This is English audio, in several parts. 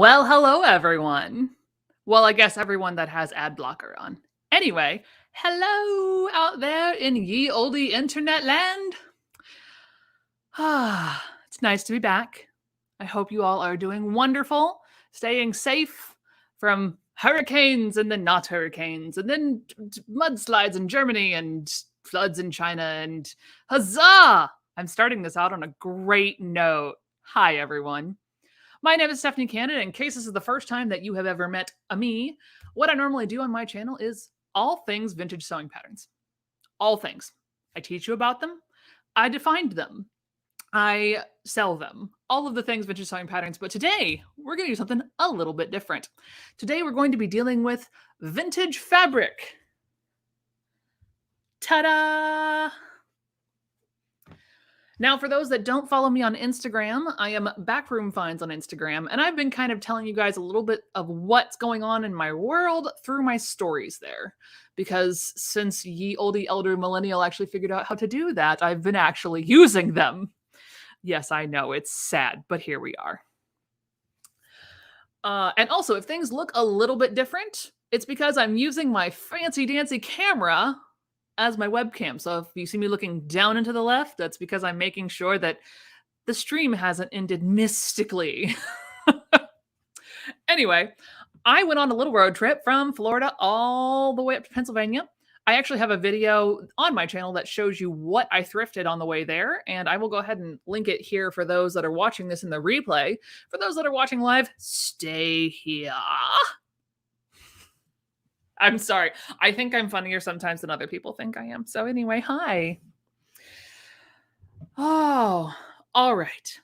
Well, hello everyone. Well, I guess everyone that has ad blocker on. Anyway, hello out there in ye olde internet land. It's nice to be back. I hope you all are doing wonderful, staying safe from hurricanes and then not hurricanes, and then mudslides in Germany and floods in China. And huzzah! I'm starting this out on a great note. Hi, everyone. My name is Stephanie Cannon. In case this is the first time that you have ever met me, what I normally do on my channel is all things vintage sewing patterns. All things. I teach you about them. I defined them. I sell them. All of the things vintage sewing patterns. But today, we're going to do something a little bit different. Today, we're going to be dealing with vintage fabric. Ta-da! Now, for those that don't follow me on Instagram, I am Backroom Finds on Instagram, and I've been kind of telling you guys a little bit of what's going on in my world through my stories there. Because since ye olde elder millennial actually figured out how to do that, I've been actually using them. Yes, I know, it's sad, but here we are. And also, if things look a little bit different, it's because I'm using my fancy-dancy camera as my webcam. So if you see me looking down and to the left, that's because I'm making sure that the stream hasn't ended mystically. Anyway, I went on a little road trip from Florida all the way up to Pennsylvania. I actually have a video on my channel that shows you what I thrifted on the way there, and I will go ahead and link it here for those that are watching this in the replay. For those that are watching live, stay here. I'm sorry. I think I'm funnier sometimes than other people think I am. So anyway, hi. Oh, all right.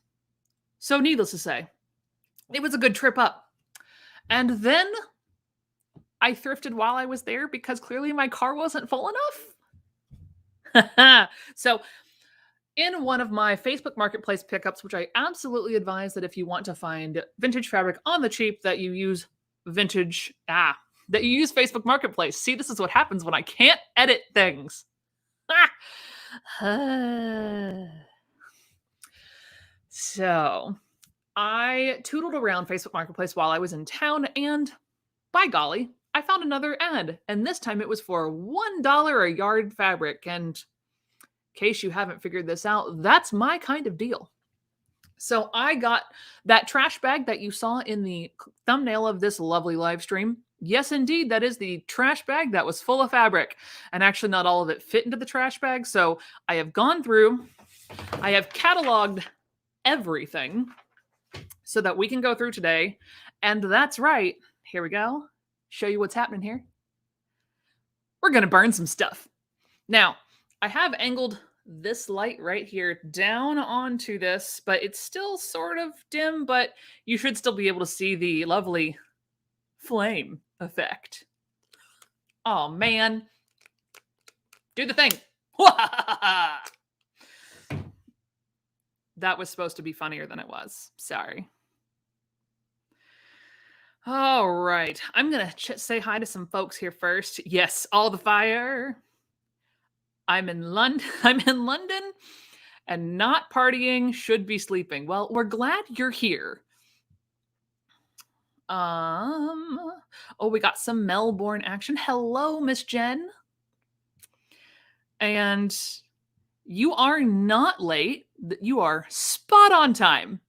So needless to say, it was a good trip up. And then I thrifted while I was there because clearly my car wasn't full enough. So in one of my Facebook Marketplace pickups, which I absolutely advise that if you want to find vintage fabric on the cheap, that you use that you use Facebook Marketplace. See, this is what happens when I can't edit things. So I tootled around Facebook Marketplace while I was in town, and by golly, I found another ad. And this time it was for $1 a yard fabric. And in case you haven't figured this out, that's my kind of deal. So I got that trash bag that you saw in the thumbnail of this lovely live stream. Yes, indeed, that is the trash bag that was full of fabric. And actually not all of it fit into the trash bag. So I have gone through, I have cataloged everything so that we can go through today. And that's right. Here we go. Show you what's happening here. We're going to burn some stuff. Now, I have angled this light right here down onto this, but it's still sort of dim, but you should still be able to see the lovely flame effect. Oh man. Do the thing. That was supposed to be funnier than it was. Sorry. All right. I'm going to say hi to some folks here first. Yes, all the fire. I'm in London. And not partying, should be sleeping. Well, we're glad you're here. Oh, we got some Melbourne action. Hello, Miss Jen. And you are not late. You are spot on time.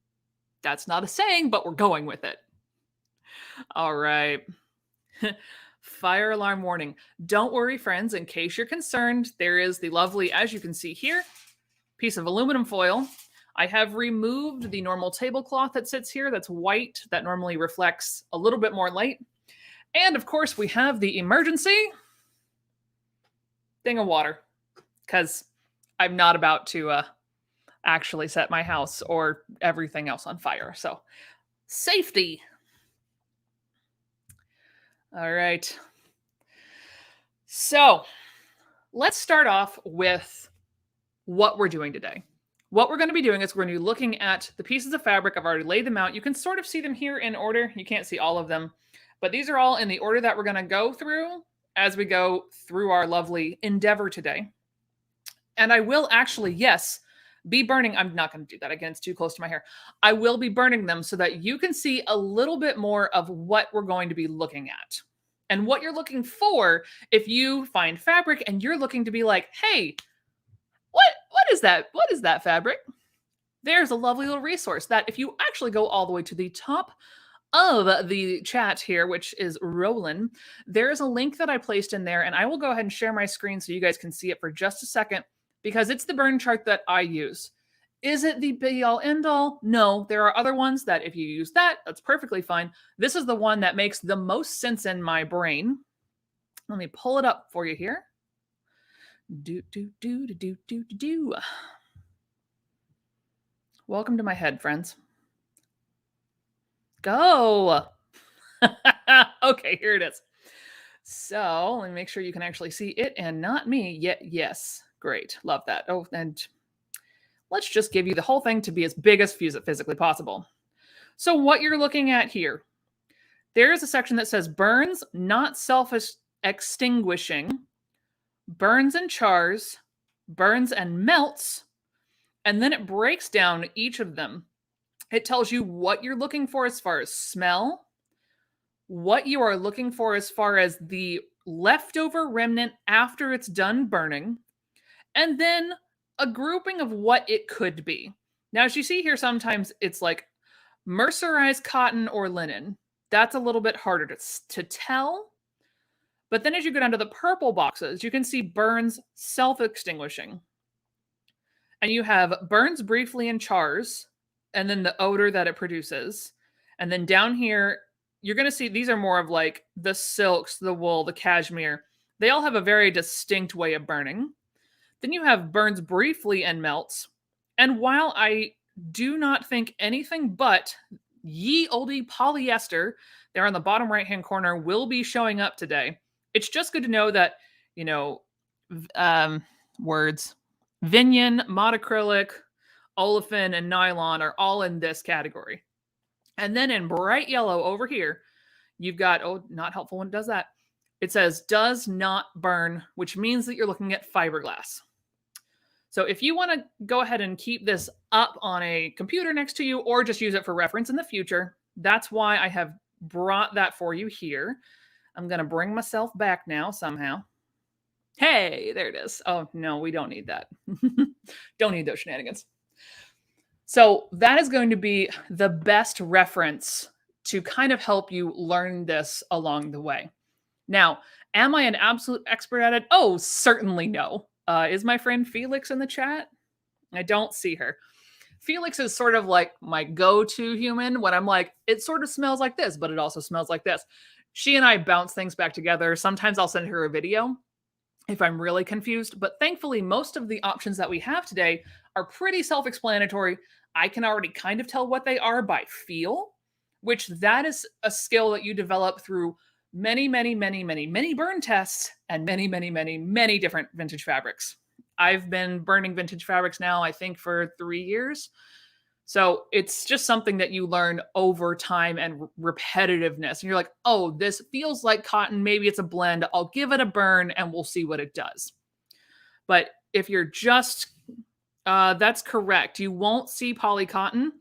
That's not a saying, but we're going with it. All right. Fire alarm warning. Don't worry, friends. In case you're concerned, there is the lovely, as you can see here, piece of aluminum foil. I have removed the normal tablecloth that sits here that's white, that normally reflects a little bit more light. And of course, we have the emergency thing of water, because I'm not about to actually set my house or everything else on fire. So, safety. All right. So, let's start off with what we're doing today. What we're going to be doing is we're going to be looking at the pieces of fabric. I've already laid them out. You can sort of see them here in order. You can't see all of them, but these are all in the order that we're going to go through as we go through our lovely endeavor today. And I will actually, yes, be burning. I'm not going to do that again. It's too close to my hair. I will be burning them so that you can see a little bit more of what we're going to be looking at and what you're looking for. If you find fabric and you're looking to be like, hey, what is that? What is that fabric? There's a lovely little resource that if you actually go all the way to the top of the chat here, which is rolling, there's a link that I placed in there, and I will go ahead and share my screen so you guys can see it for just a second, because it's the burn chart that I use. Is it the be all end all? No, there are other ones that if you use that, that's perfectly fine. This is the one that makes the most sense in my brain. Let me pull it up for you here. Welcome to my head, friends. Go. Okay, here it is. So let me make sure you can actually see it and not me yet. Yes, great. Love that. Oh, and let's just give you the whole thing to be as big as physically possible. So what you're looking at here, there is a section that says burns not self-extinguishing, burns and chars, burns and melts, and then it breaks down each of them. It tells you what you're looking for as far as smell, what you are looking for as far as the leftover remnant after it's done burning, and then a grouping of what it could be. Now, as you see here, sometimes it's like mercerized cotton or linen. That's a little bit harder to tell. But then as you go down to the purple boxes, you can see burns self-extinguishing. And you have burns briefly and chars, and then the odor that it produces. And then down here, you're going to see these are more of like the silks, the wool, the cashmere. They all have a very distinct way of burning. Then you have burns briefly and melts. And while I do not think anything but ye olde polyester there on the bottom right-hand corner will be showing up today, it's just good to know that, you know, words, Vinion, monocrylic, olefin, and nylon are all in this category. And then in bright yellow over here, you've got, oh, not helpful when it does that. It says does not burn, which means that you're looking at fiberglass. So if you want to go ahead and keep this up on a computer next to you or just use it for reference in the future, that's why I have brought that for you here. I'm going to bring myself back now somehow. Hey, there it is. Oh, no, we don't need that. Don't need those shenanigans. So that is going to be the best reference to kind of help you learn this along the way. Now, am I an absolute expert at it? Oh, certainly no. Is my friend Felix in the chat? I don't see her. Felix is sort of like my go-to human when I'm like, it sort of smells like this, but it also smells like this. She and I bounce things back together. Sometimes I'll send her a video if I'm really confused, but thankfully most of the options that we have today are pretty self-explanatory. I can already kind of tell what they are by feel, which that is a skill that you develop through many burn tests and many different vintage fabrics. I've been burning vintage fabrics now, I think, for 3 years. So it's just something that you learn over time and repetitiveness. And you're like, oh, this feels like cotton. Maybe it's a blend. I'll give it a burn and we'll see what it does. But if you're just, that's correct. You won't see poly cotton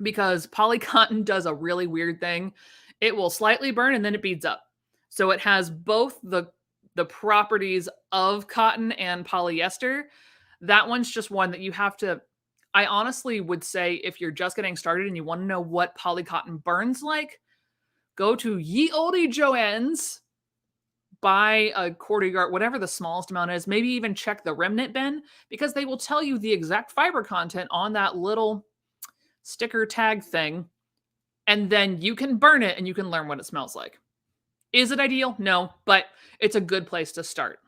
because poly cotton does a really weird thing. It will slightly burn and then it beads up. So it has both the properties of cotton and polyester. That one's just one that you have to, I honestly would say if you're just getting started and you want to know what poly cotton burns like, go to Ye Olde Joann's, buy a quarter yard, whatever the smallest amount is, maybe even check the remnant bin because they will tell you the exact fiber content on that little sticker tag thing. And then you can burn it and you can learn what it smells like. Is it ideal? No, but it's a good place to start.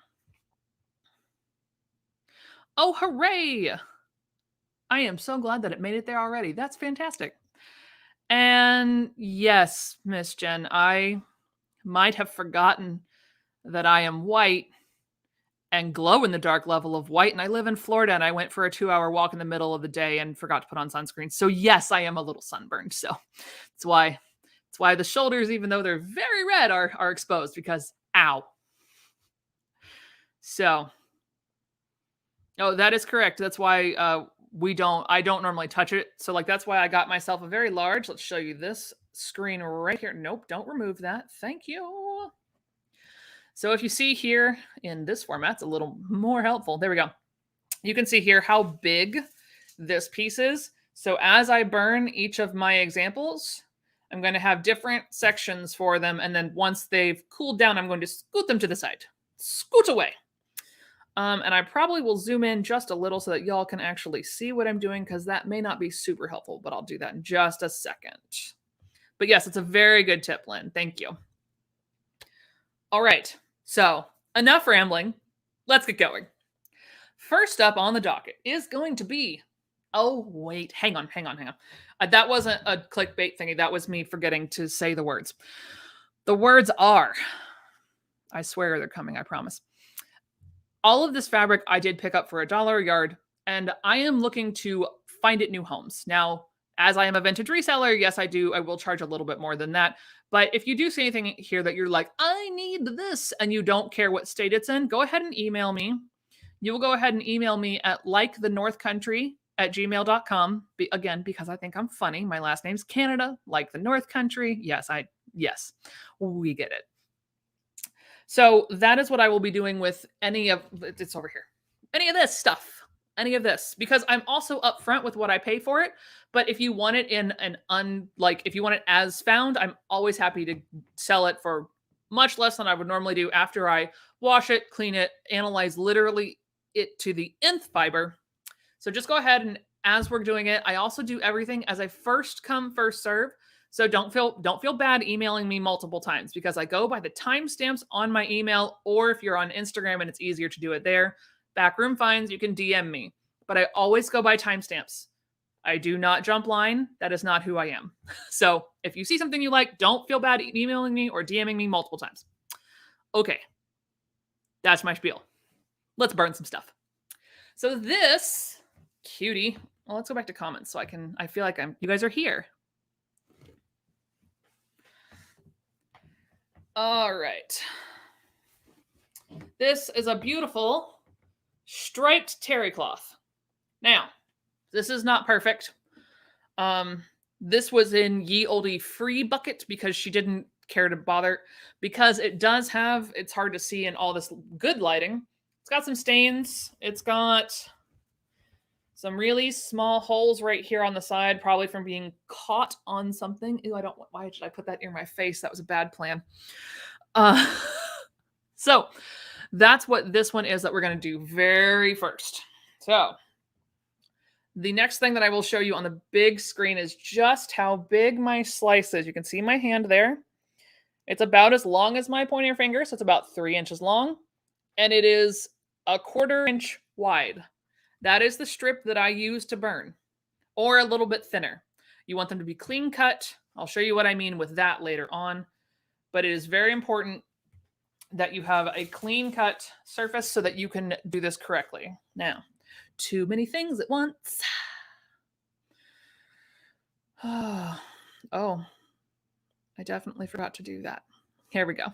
Oh, hooray! I am so glad that it made it there already. That's fantastic. And yes, Miss Jen, I might have forgotten that I am white and glow in the dark level of white. And I live in Florida and I went for a 2-hour walk in the middle of the day and forgot to put on sunscreen. So yes, I am a little sunburned. So that's why the shoulders, even though they're very red, are exposed because ow. So, oh, that is correct. That's why I don't normally touch it. So like, that's why I got myself a very large. Let's show you this screen right here. Nope, don't remove that. Thank you. So if you see here in this format, it's a little more helpful. There we go. You can see here how big this piece is. So as I burn each of my examples, I'm going to have different sections for them. And then once they've cooled down, I'm going to scoot them to the side. Scoot away. And I probably will zoom in just a little so that y'all can actually see what I'm doing, because that may not be super helpful, but I'll do that in just a second. But yes, it's a very good tip, Lynn. Thank you. All right. So enough rambling. Let's get going. First up on the docket is going to be, oh, wait, hang on. That wasn't a clickbait thingy. That was me forgetting to say the words. The words are, I swear they're coming, I promise. All of this fabric I did pick up for $1 a yard, and I am looking to find it new homes. Now, as I am a vintage reseller, yes, I will charge a little bit more than that. But if you do see anything here that you're like, I need this, and you don't care what state it's in, go ahead and email me. You will go ahead and email me at likethenorthcountry@gmail.com. Again, because I think I'm funny. My last name's Canada, like the North Country. Yes, we get it. So that is what I will be doing with it's over here. Any of this stuff. Any of this, because I'm also upfront with what I pay for it. But if you want it in if you want it as found, I'm always happy to sell it for much less than I would normally do after I wash it, clean it, analyze literally it to the nth fiber. So just go ahead, and as we're doing it, I also do everything as a first come, first serve. So don't feel bad emailing me multiple times, because I go by the timestamps on my email, or if you're on Instagram and it's easier to do it there, Backroom Finds, you can DM me. But I always go by timestamps. I do not jump line. That is not who I am. So if you see something you like, don't feel bad emailing me or DMing me multiple times. Okay. That's my spiel. Let's burn some stuff. So this cutie, well, let's go back to comments so I feel like you guys are here. All right. This is a beautiful striped terry cloth. Now, this is not perfect. This was in Ye Olde Free bucket because she didn't care to bother, because it does have, it's hard to see in all this good lighting. It's got some stains. It's got some really small holes right here on the side, probably from being caught on something. Ew, why did I put that near my face? That was a bad plan. So that's what this one is that we're going to do very first. So the next thing that I will show you on the big screen is just how big my slice is. You can see my hand there. It's about as long as my pointer finger, so it's about 3 inches long, and it is 1/4 inch wide. That is the strip that I use to burn, or a little bit thinner. You want them to be clean cut. I'll show you what I mean with that later on, but it is very important that you have a clean cut surface so that you can do this correctly. Now, too many things at once. Oh, I definitely forgot to do that. Here we go.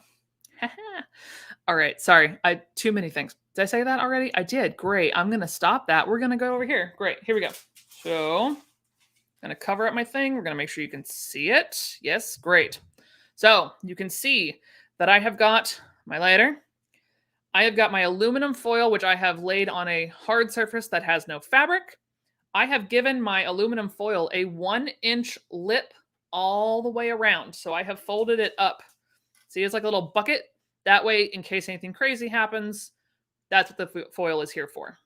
All right, sorry. Too many things. Did I say that already? I did. Great. I'm going to stop that. We're going to go over here. Great. Here we go. So I'm going to cover up my thing. We're going to make sure you can see it. Yes, great. So you can see that I have got my lighter. I have got my aluminum foil, which I have laid on a hard surface that has no fabric. I have given my aluminum foil a 1-inch lip all the way around. So I have folded it up. See, it's like a little bucket. That way, in case anything crazy happens, that's what the foil is here for.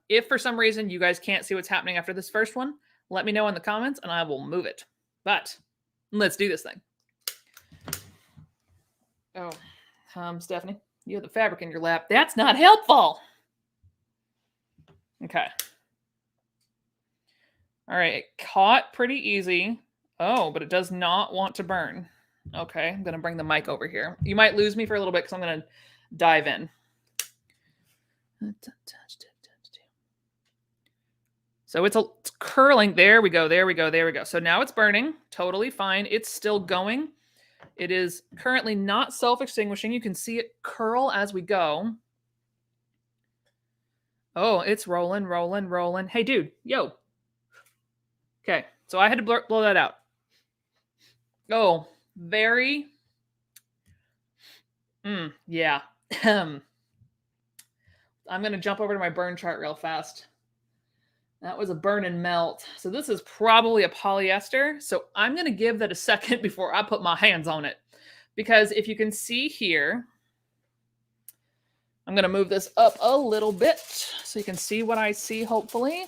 If for some reason you guys can't see what's happening after this first one, let me know in the comments and I will move it. But let's do this thing. Oh, Stephanie, you have the fabric in your lap. That's not helpful. Okay. All right, it caught pretty easy. Oh, but it does not want to burn. Okay, I'm going to bring the mic over here. You might lose me for a little bit because I'm going to dive in. So it's curling. There we go. So now it's burning. Totally fine. It's still going. It is currently not self-extinguishing. You can see it curl as we go. Oh, it's rolling, rolling, rolling. Hey, dude, yo. Okay, so I had to blow that out. Oh, very. Yeah. I'm going to jump over to my burn chart real fast. That was a burn and melt. So this is probably a polyester. So I'm going to give that a second before I put my hands on it. Because if you can see here, I'm going to move this up a little bit so you can see what I see, hopefully.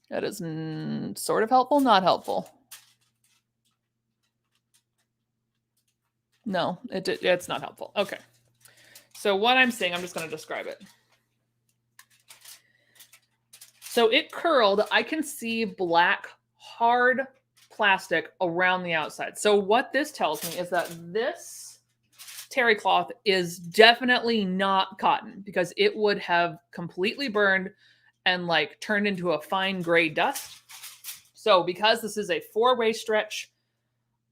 That is sort of helpful, not helpful. No, it's not helpful. Okay. So what I'm seeing, I'm just going to describe it. So it curled. I can see black, hard plastic around the outside. So what this tells me is that this terry cloth is definitely not cotton, because it would have completely burned and like turned into a fine gray dust. So because this is a 4-way stretch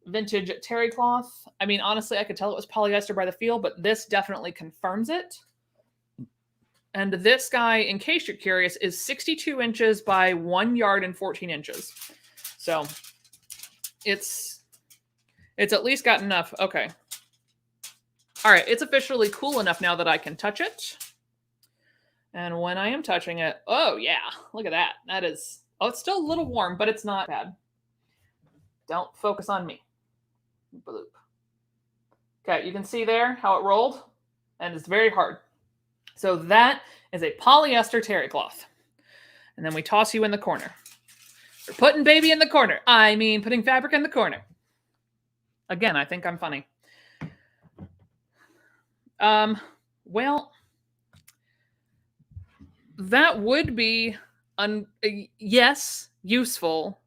vintage terry cloth, I mean, honestly, I could tell it was polyester by the feel, but this definitely confirms it. And this guy, in case you're curious, is 62 inches by 1 yard and 14 inches. So it's at least got enough. Okay. All right, it's officially cool enough now that I can touch it. And when I am touching it, oh yeah, look at that. That is, oh, it's still a little warm, but it's not bad. Don't focus on me. Bloop. Okay, you can see there how it rolled, and it's very hard. So that is a polyester terry cloth. And then we toss you in the corner. We're putting baby in the corner. I mean, putting fabric in the corner. Again, I think I'm funny. Well, that would be, yes, useful.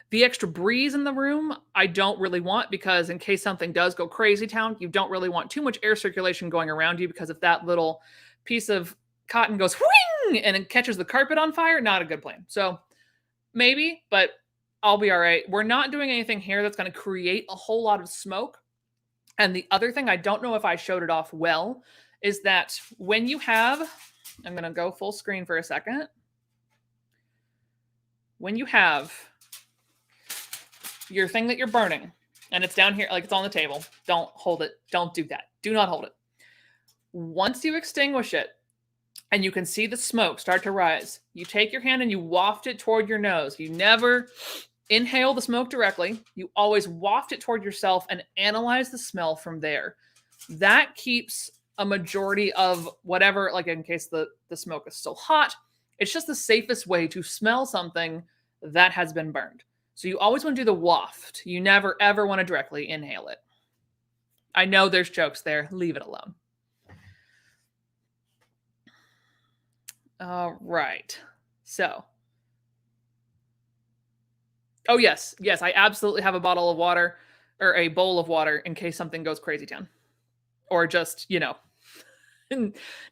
The extra breeze in the room, I don't really want, because in case something does go crazy town, you don't really want too much air circulation going around you, because if that little piece of cotton goes whing and it catches the carpet on fire, not a good plan. So maybe, but I'll be all right. We're not doing anything here that's going to create a whole lot of smoke. And the other thing, I don't know if I showed it off well, is that when you have, I'm going to go full screen for a second. When you have your thing that you're burning, and it's down here, like it's on the table, don't hold it. Don't do that. Do not hold it. Once you extinguish it and you can see the smoke start to rise, you take your hand and you waft it toward your nose. You never inhale the smoke directly. You always waft it toward yourself and analyze the smell from there. That keeps a majority of whatever, like in case the smoke is still hot, it's just the safest way to smell something that has been burned. So you always want to do the waft. You never, ever want to directly inhale it. I know there's jokes there. Leave it alone. All right. So. Oh, yes. Yes, I absolutely have a bottle of water, or a bowl of water, in case something goes crazy town. Or just,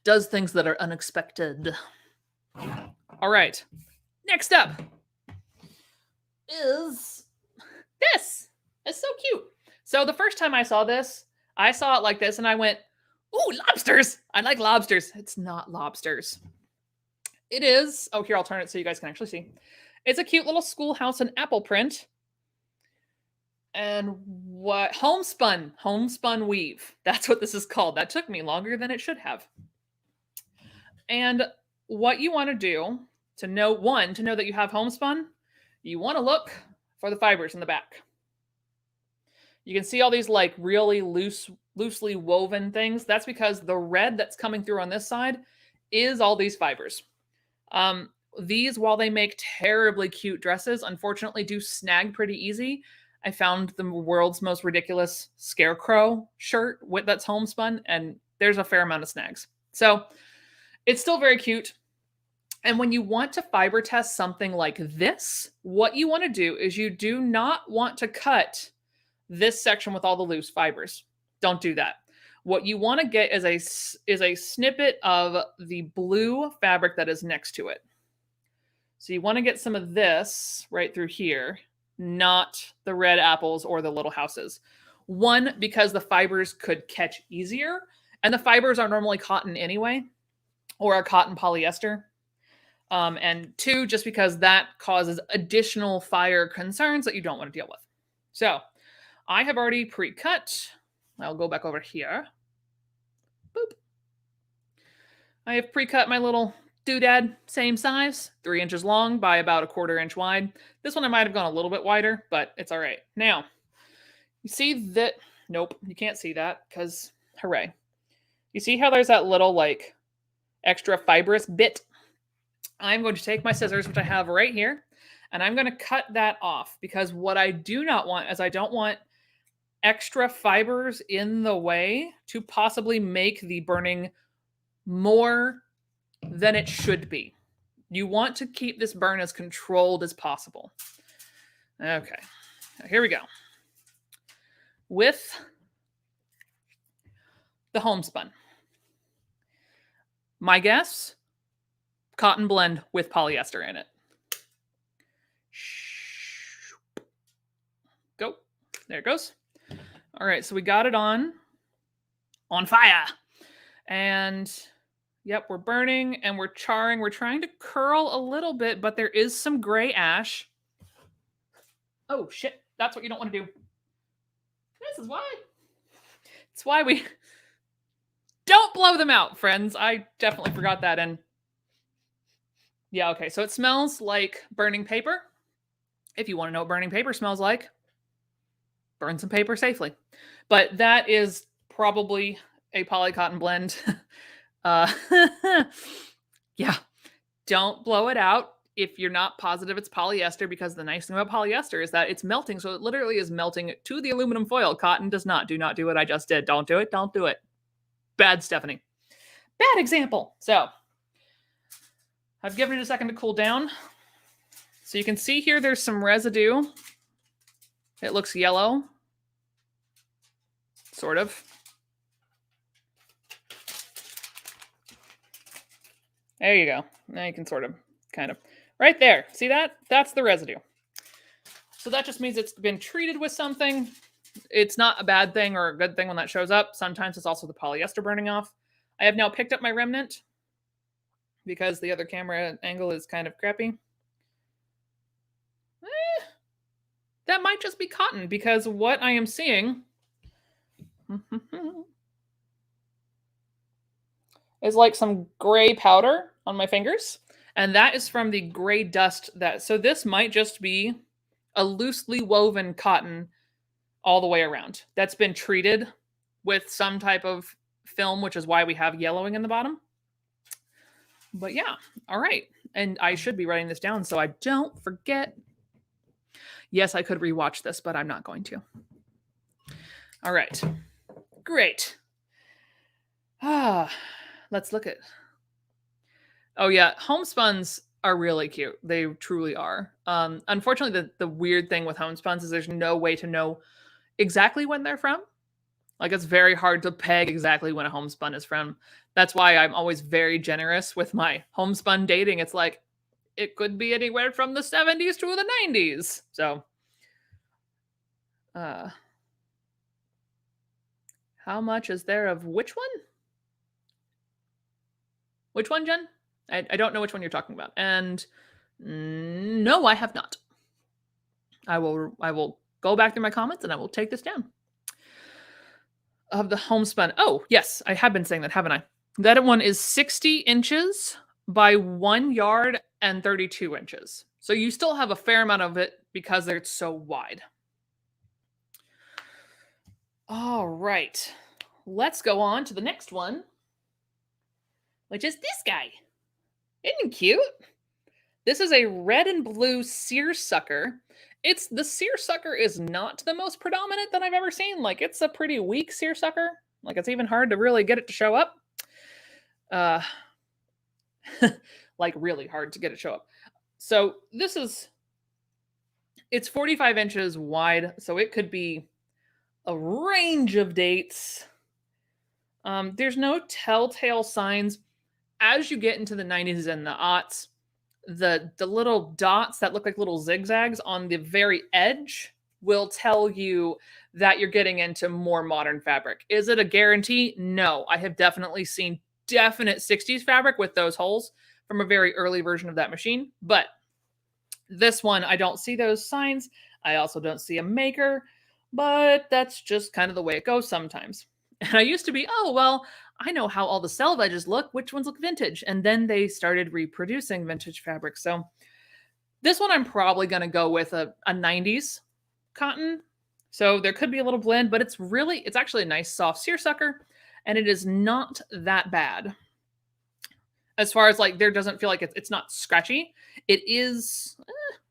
does things that are unexpected. All right. Next up is this. It's so cute. So the first time I saw this, I saw it like this and I went, ooh, lobsters. I like lobsters. It's not lobsters. It is. Oh, here, I'll turn it so you guys can actually see. It's a cute little schoolhouse and apple print. And what? Homespun weave. That's what this is called. That took me longer than it should have. And what you want to do to know that you have homespun, you want to look for the fibers in the back. You can see all these like really loosely woven things. That's because the red that's coming through on this side is all these fibers. These, while they make terribly cute dresses, unfortunately do snag pretty easy. I found the world's most ridiculous scarecrow shirt that's homespun, and there's a fair amount of snags. So it's still very cute. And when you want to fiber test something like this, what you want to do is you do not want to cut this section with all the loose fibers. Don't do that. What you want to get is a snippet of the blue fabric that is next to it. So you want to get some of this right through here, not the red apples or the little houses. One, because the fibers could catch easier, and the fibers are normally cotton anyway. or a cotton polyester. And 2, just because that causes additional fire concerns that you don't want to deal with. So I have already pre-cut. I'll go back over here. Boop. I have pre-cut my little doodad, same size, 3 inches long by about a 1/4 inch wide. This one I might have gone a little bit wider, but it's all right. Now, you see that? Nope, you can't see that because hooray. You see how there's that little like extra fibrous bit? I'm going to take my scissors, which I have right here, and I'm going to cut that off because what I do not want is I don't want extra fibers in the way to possibly make the burning more than it should be. You want to keep this burn as controlled as possible. Okay, here we go. With the homespun. My guess, cotton blend with polyester in it. Go. There it goes. All right, so we got it on fire. And yep, we're burning and we're charring. We're trying to curl a little bit, but there is some gray ash. Oh, shit. That's what you don't want to do. This is why. It's why we don't blow them out, friends. I definitely forgot that. And yeah, okay. So it smells like burning paper. If you want to know what burning paper smells like, burn some paper safely. But that is probably a polycotton blend. Yeah, don't blow it out if you're not positive it's polyester, because the nice thing about polyester is that it's melting. So it literally is melting to the aluminum foil. Cotton does not. Do not do what I just did. Don't do it. Don't do it. Bad Stephanie. Bad example. So I've given it a second to cool down. So you can see here there's some residue. It looks yellow. Sort of. There you go. Now you can sort of, kind of. Right there. See that? That's the residue. So that just means it's been treated with something. It's not a bad thing or a good thing when that shows up. Sometimes it's also the polyester burning off. I have now picked up my remnant because the other camera angle is kind of crappy. That might just be cotton, because what I am seeing is like some gray powder on my fingers. And that is from the gray dust that, so this might just be a loosely woven cotton all the way around that's been treated with some type of film, which is why we have yellowing in the bottom. But yeah, all right. And I should be writing this down so I don't forget. Yes, I could rewatch this, but I'm not going to. All right. Great. Let's look at. Oh yeah, homespuns are really cute. They truly are. Unfortunately, the weird thing with homespuns is there's no way to know exactly when they're from. Like, it's very hard to peg exactly when a homespun is from. That's why I'm always very generous with my homespun dating. It's like, it could be anywhere from the 70s to the 90s. So, how much is there of which one? Which one, Jen? I don't know which one you're talking about. And no, I have not. I will go back through my comments and I will take this down. Of the homespun. Oh, yes, I have been saying that, haven't I? That one is 60 inches by 1 yard and 32 inches. So you still have a fair amount of it because it's so wide. All right. Let's go on to the next one, which is this guy. Isn't he cute? This is a red and blue seersucker. The seersucker is not the most predominant that I've ever seen. Like, it's a pretty weak seersucker. Like, it's even hard to really get it to show up. Like, really hard to get it to show up. So it's 45 inches wide, so it could be a range of dates. There's no telltale signs. As you get into the 90s and the aughts, the little dots that look like little zigzags on the very edge will tell you that you're getting into more modern fabric. Is it a guarantee? No. I have definitely seen definite 60s fabric with those holes from a very early version of that machine. But this one, I don't see those signs. I also don't see a maker, but that's just kind of the way it goes sometimes. And I used to be, oh, well, I know how all the selvages look, which ones look vintage. And then they started reproducing vintage fabric. So this one, I'm probably going to go with a 90s cotton. So there could be a little blend, but it's actually a nice soft seersucker, and it is not that bad. As far as like, there doesn't feel like it's not scratchy. It is,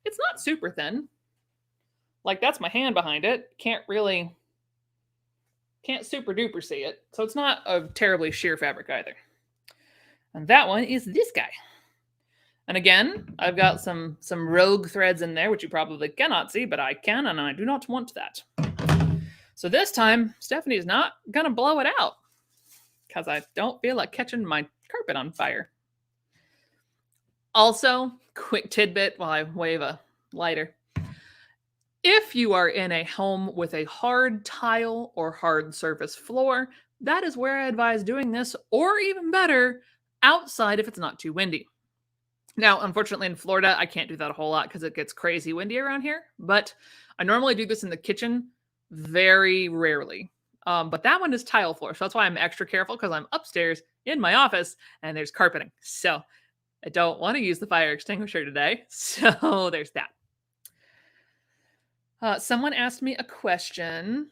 it's not super thin. Like that's my hand behind it. Can't super duper see it. So it's not a terribly sheer fabric either. And that one is this guy. And again, I've got some rogue threads in there, which you probably cannot see, but I can, and I do not want that. So this time, Stephanie's not going to blow it out because I don't feel like catching my carpet on fire. Also, quick tidbit while I wave a lighter. If you are in a home with a hard tile or hard surface floor, that is where I advise doing this, or even better, outside if it's not too windy. Now, unfortunately in Florida, I can't do that a whole lot because it gets crazy windy around here, but I normally do this in the kitchen very rarely. But that one is tile floor, so that's why I'm extra careful because I'm upstairs in my office and there's carpeting. So I don't want to use the fire extinguisher today. So there's that. Someone asked me a question.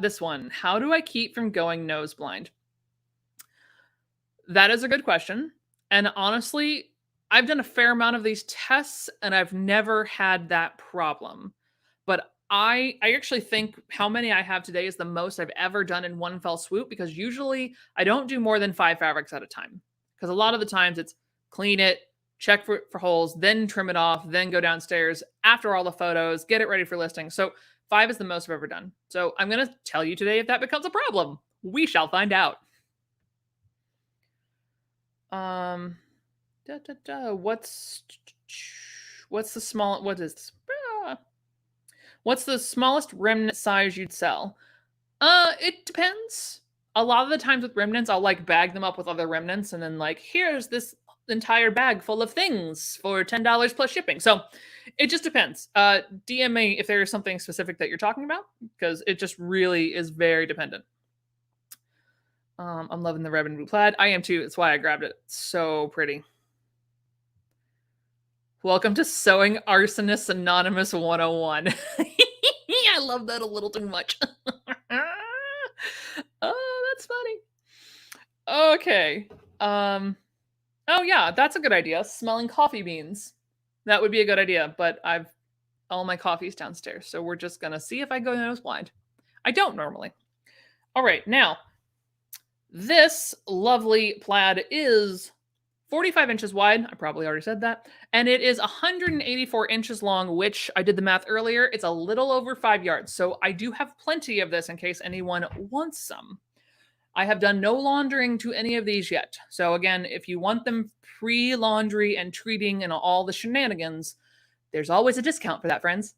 This one. How do I keep from going nose blind? That is a good question. And honestly, I've done a fair amount of these tests and I've never had that problem. But I actually think how many I have today is the most I've ever done in one fell swoop, because usually I don't do more than 5 fabrics at a time. Because a lot of the times it's clean it, check for holes, then trim it off, then go downstairs after all the photos, get it ready for listing. So 5 is the most I've ever done. So I'm going to tell you today if that becomes a problem. We shall find out. What's the smallest remnant size you'd sell? It depends. A lot of the times with remnants, I'll like bag them up with other remnants and then like, here's this entire bag full of things for $10 plus shipping. So it just depends. DM me if there's something specific that you're talking about, because it just really is very dependent. I'm loving the red and blue plaid. I am too. That's why I grabbed it. It's so pretty. Welcome to Sewing Arsonist Anonymous 101. I love that a little too much. Oh, that's funny. Okay. Oh yeah, that's a good idea. Smelling coffee beans. That would be a good idea, but I've all my coffees downstairs, so we're just gonna see if I go nose blind. I don't normally. All right, now this lovely plaid is 45 inches wide. I probably already said that. And it is 184 inches long, which I did the math earlier. It's a little over 5 yards. So I do have plenty of this in case anyone wants some. I have done no laundering to any of these yet. So again, if you want them pre-laundry and treating and all the shenanigans, there's always a discount for that, friends.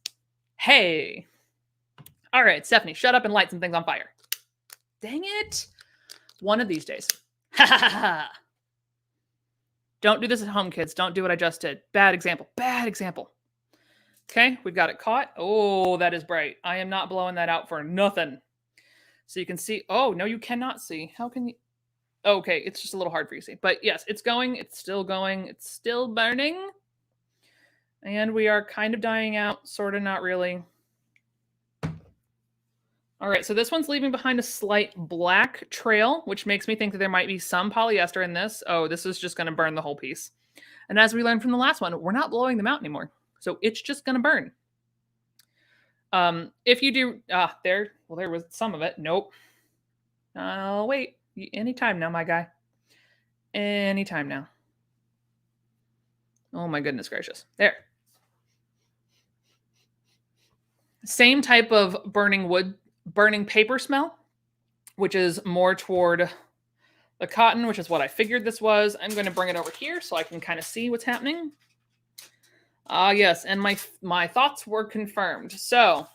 Hey. All right, Stephanie, shut up and light some things on fire. Dang it. One of these days. Ha ha ha ha. Don't do this at home, kids. Don't do what I just did. Bad example. Bad example. Okay, we've got it caught. Oh, that is bright. I am not blowing that out for nothing. So you can see. Oh, no, you cannot see. How can you? Okay, it's just a little hard for you to see. But yes, it's going. It's still going. It's still burning. And we are kind of dying out. Sort of, not really. All right, so this one's leaving behind a slight black trail, which makes me think that there might be some polyester in this. Oh, this is just going to burn the whole piece. And as we learned from the last one, we're not blowing them out anymore. So it's just going to burn. If you do, there was some of it. Nope. I'll wait. Anytime now, my guy. Anytime now. Oh my goodness gracious. There. Same type of burning paper smell, which is more toward the cotton, which is what I figured this was. I'm going to bring it over here so I can kind of see what's happening. Yes, and my thoughts were confirmed. So,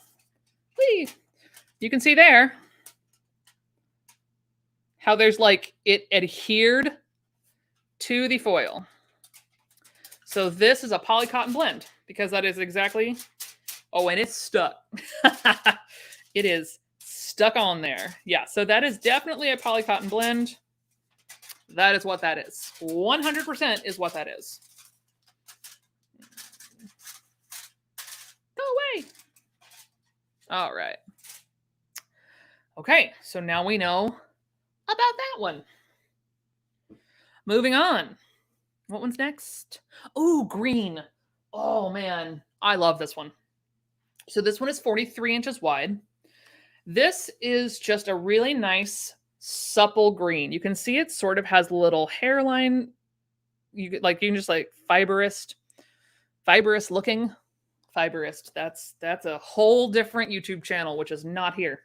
you can see there. how there's like it adhered to the foil. So this is a poly cotton blend because that is exactly, oh, and it's stuck. It is stuck on there. Yeah, so that is definitely a poly cotton blend. That is what that is. 100% is what that is. Go away. All right. Okay, so now we know about that one. Moving on. What one's next? Oh, green. Oh, man. I love this one. So this one is 43 inches wide. This is just a really nice, supple green. You can see it sort of has a little hairline. You can just like fibrous looking. Fibrous. That's a whole different YouTube channel, which is not here.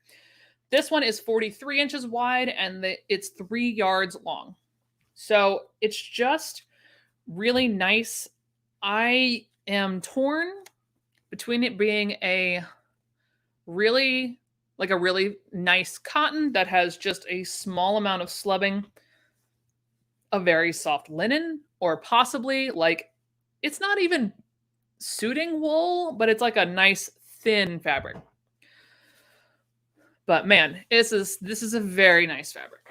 This one is 43 inches wide and it's 3 yards long. So it's just really nice. I am torn between it being a really nice cotton that has just a small amount of slubbing, a very soft linen, or possibly like it's not even suiting wool, but it's like a nice thin fabric. But man, this is a very nice fabric.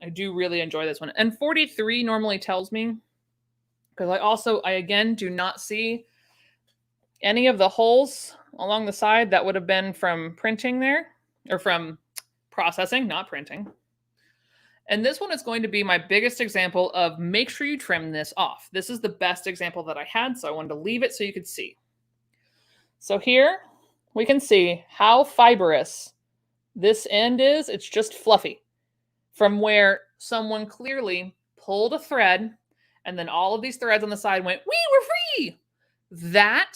I do really enjoy this one. And 43 normally tells me, because I again do not see any of the holes along the side that would have been from printing there, or from processing, not printing. And this one is going to be my biggest example of make sure you trim this off. This is the best example that I had, so I wanted to leave it so you could see. So here we can see how fibrous this end is. It's just fluffy from where someone clearly pulled a thread and then all of these threads on the side went, we're free. That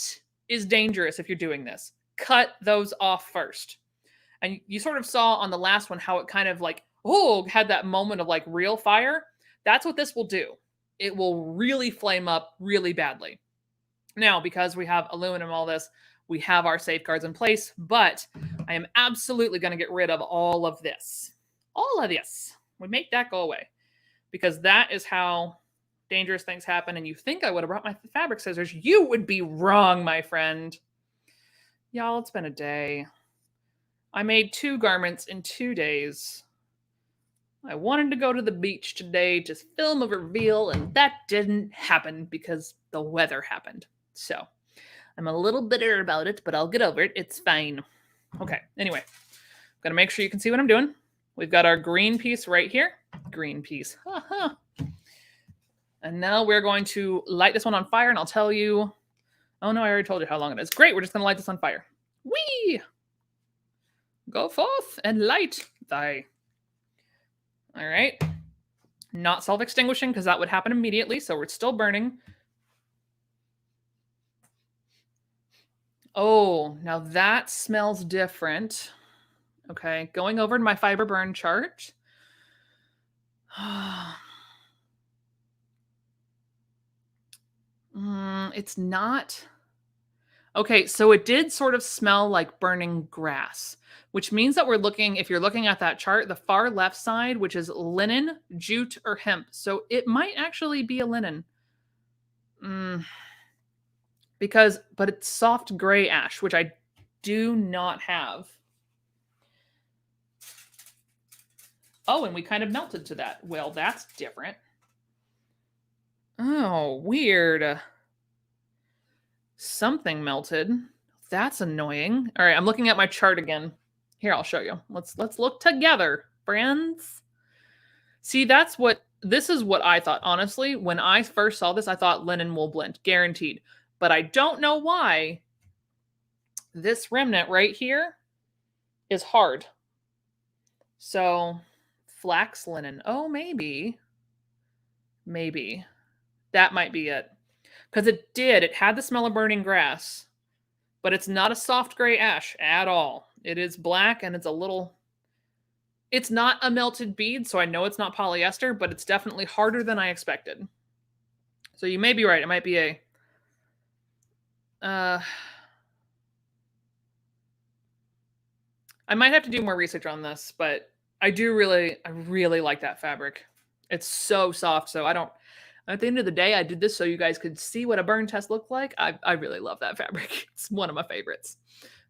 is dangerous if you're doing this. Cut those off first. And you sort of saw on the last one how it kind of like, had that moment of like real fire. That's what this will do. It will really flame up really badly. Now, because we have aluminum, all this, we have our safeguards in place, but I am absolutely going to get rid of all of this. All of this. We make that go away because that is how dangerous things happen. And you think I would have brought my fabric scissors. You would be wrong, my friend. Y'all, it's been a day. I made 2 garments in 2 days. I wanted to go to the beach today to film a reveal, and that didn't happen because the weather happened. So I'm a little bitter about it, but I'll get over it. It's fine. Okay, anyway, I'm going to make sure you can see what I'm doing. We've got our green piece right here. Green piece. And now we're going to light this one on fire, and I'll tell you... Oh, no, I already told you how long it is. Great, we're just going to light this on fire. Whee! Go forth and light thy... All right. Not self-extinguishing because that would happen immediately, so we're still burning. Oh, now that smells different. Okay, going over to my fiber burn chart. It's not... Okay, so it did sort of smell like burning grass, which means that we're looking, if you're looking at that chart, the far left side, which is linen, jute, or hemp. So it might actually be a linen. But it's soft gray ash, which I do not have. Oh, and we kind of melted to that. Well, that's different. Oh, weird. Something melted. That's annoying. All right, I'm looking at my chart again. Here, I'll show you. Let's look together, friends. See, this is what I thought. Honestly, when I first saw this, I thought linen wool blend, guaranteed. But I don't know why this remnant right here is hard. So, flax linen. Oh, maybe. Maybe. That might be it. Because it had the smell of burning grass, but it's not a soft gray ash at all. It is black and it's not a melted bead, so I know it's not polyester, but it's definitely harder than I expected. So you may be right. It might be a... I might have to do more research on this, but I really like that fabric. It's so soft. So at the end of the day, I did this so you guys could see what a burn test looked like. I really love that fabric. It's one of my favorites.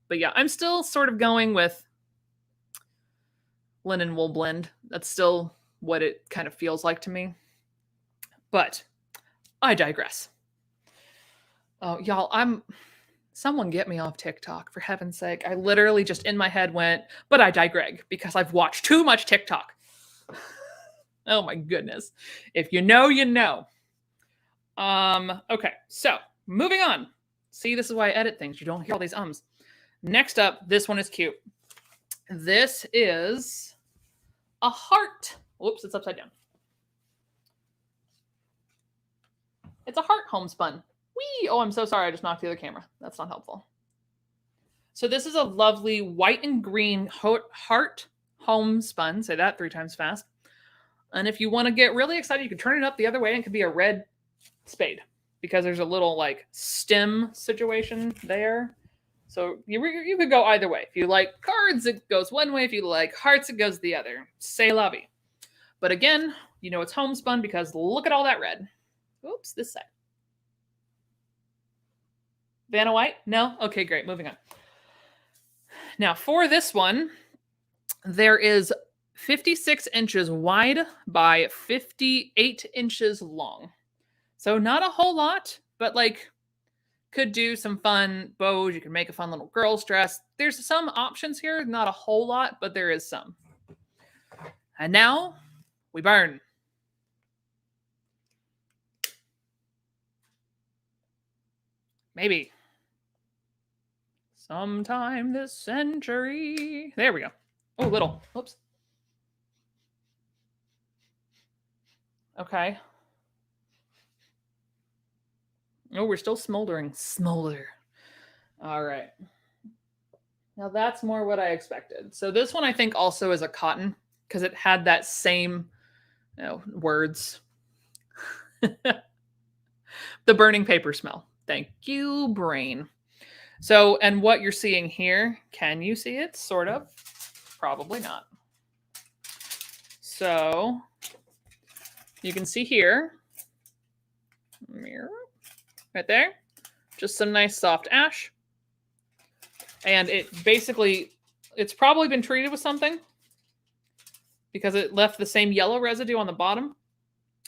But yeah, I'm still sort of going with linen wool blend. That's still what it kind of feels like to me. But I digress. Oh, y'all, someone get me off TikTok, for heaven's sake. I literally just in my head went, but I digress because I've watched too much TikTok. Oh my goodness. If you know, you know. Okay, so moving on. See, this is why I edit things. You don't hear all these ums. Next up, this one is cute. This is a heart. Whoops, it's upside down. It's a heart homespun. Whee! Oh, I'm so sorry. I just knocked the other camera. That's not helpful. So this is a lovely white and green heart homespun. Say that 3 times fast. And if you want to get really excited, you can turn it up the other way and it could be a red spade because there's a little like stem situation there. So you could go either way. If you like cards, it goes one way. If you like hearts, it goes the other. C'est la vie. But again, you know it's homespun because look at all that red. Oops, this side. Vanna White? No? Okay, great. Moving on. Now for this one, there is 56 inches wide by 58 inches long. So not a whole lot, but like could do some fun bows. You can make a fun little girl's dress. There's some options here, not a whole lot, but there is some. And now we burn. Maybe. Sometime this century. There we go. Oh, little. Oops. Okay. Oh, we're still smoldering. Smolder. All right. Now that's more what I expected. So this one I think also is a cotton because it had that same words. The burning paper smell. Thank you, brain. So, and what you're seeing here, can you see it? Sort of. Probably not. So, you can see here, mirror, right there, just some nice soft ash. And it's probably been treated with something because it left the same yellow residue on the bottom.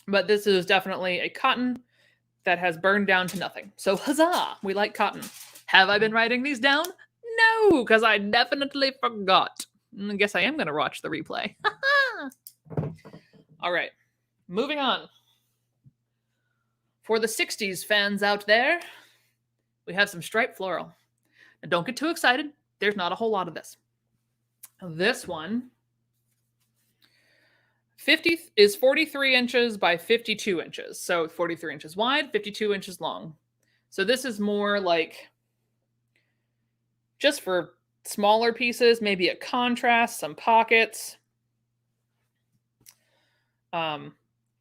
But this is definitely a cotton that has burned down to nothing. So huzzah, we like cotton. Have I been writing these down? No, because I definitely forgot. I guess I am going to watch the replay. All right, moving on. For the 60s fans out there, we have some striped floral. Now, don't get too excited. There's not a whole lot of this. This one 50 is 43 inches by 52 inches. So 43 inches wide, 52 inches long. So this is more like just for smaller pieces, maybe a contrast, some pockets.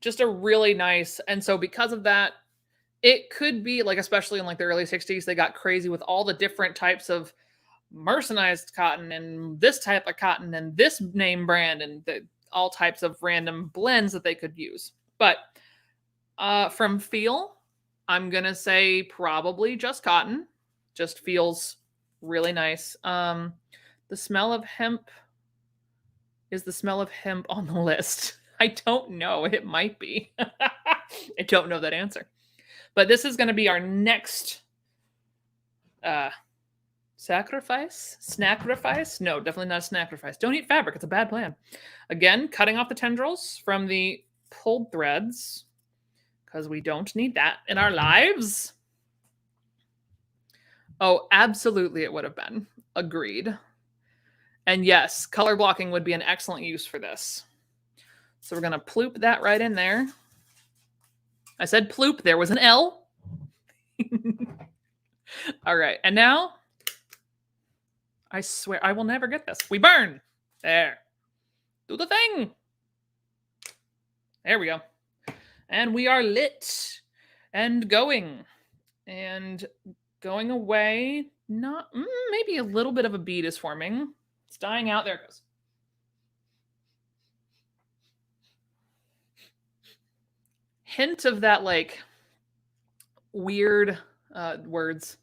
Just a really nice, and so because of that, it could be like, especially in like the early 60s, they got crazy with all the different types of mercerized cotton and this type of cotton and this name brand and all types of random blends that they could use. But from feel, I'm going to say probably just cotton. Just feels really nice. The smell of hemp. Is the smell of hemp on the list? I don't know. It might be. I don't know that answer. But this is going to be our next sacrifice? Snacrifice? No, definitely not a snacrifice. Don't eat fabric. It's a bad plan. Again, cutting off the tendrils from the pulled threads because we don't need that in our lives. Oh, absolutely it would have been. Agreed. And yes, color blocking would be an excellent use for this. So we're going to ploop that right in there. I said ploop. There was an L. All right. And now, I swear I will never get this. We burn. There. Do the thing. There we go. And we are lit and going. And going away. Not maybe a little bit of a bead is forming. It's dying out. There it goes. hint of that like weird words.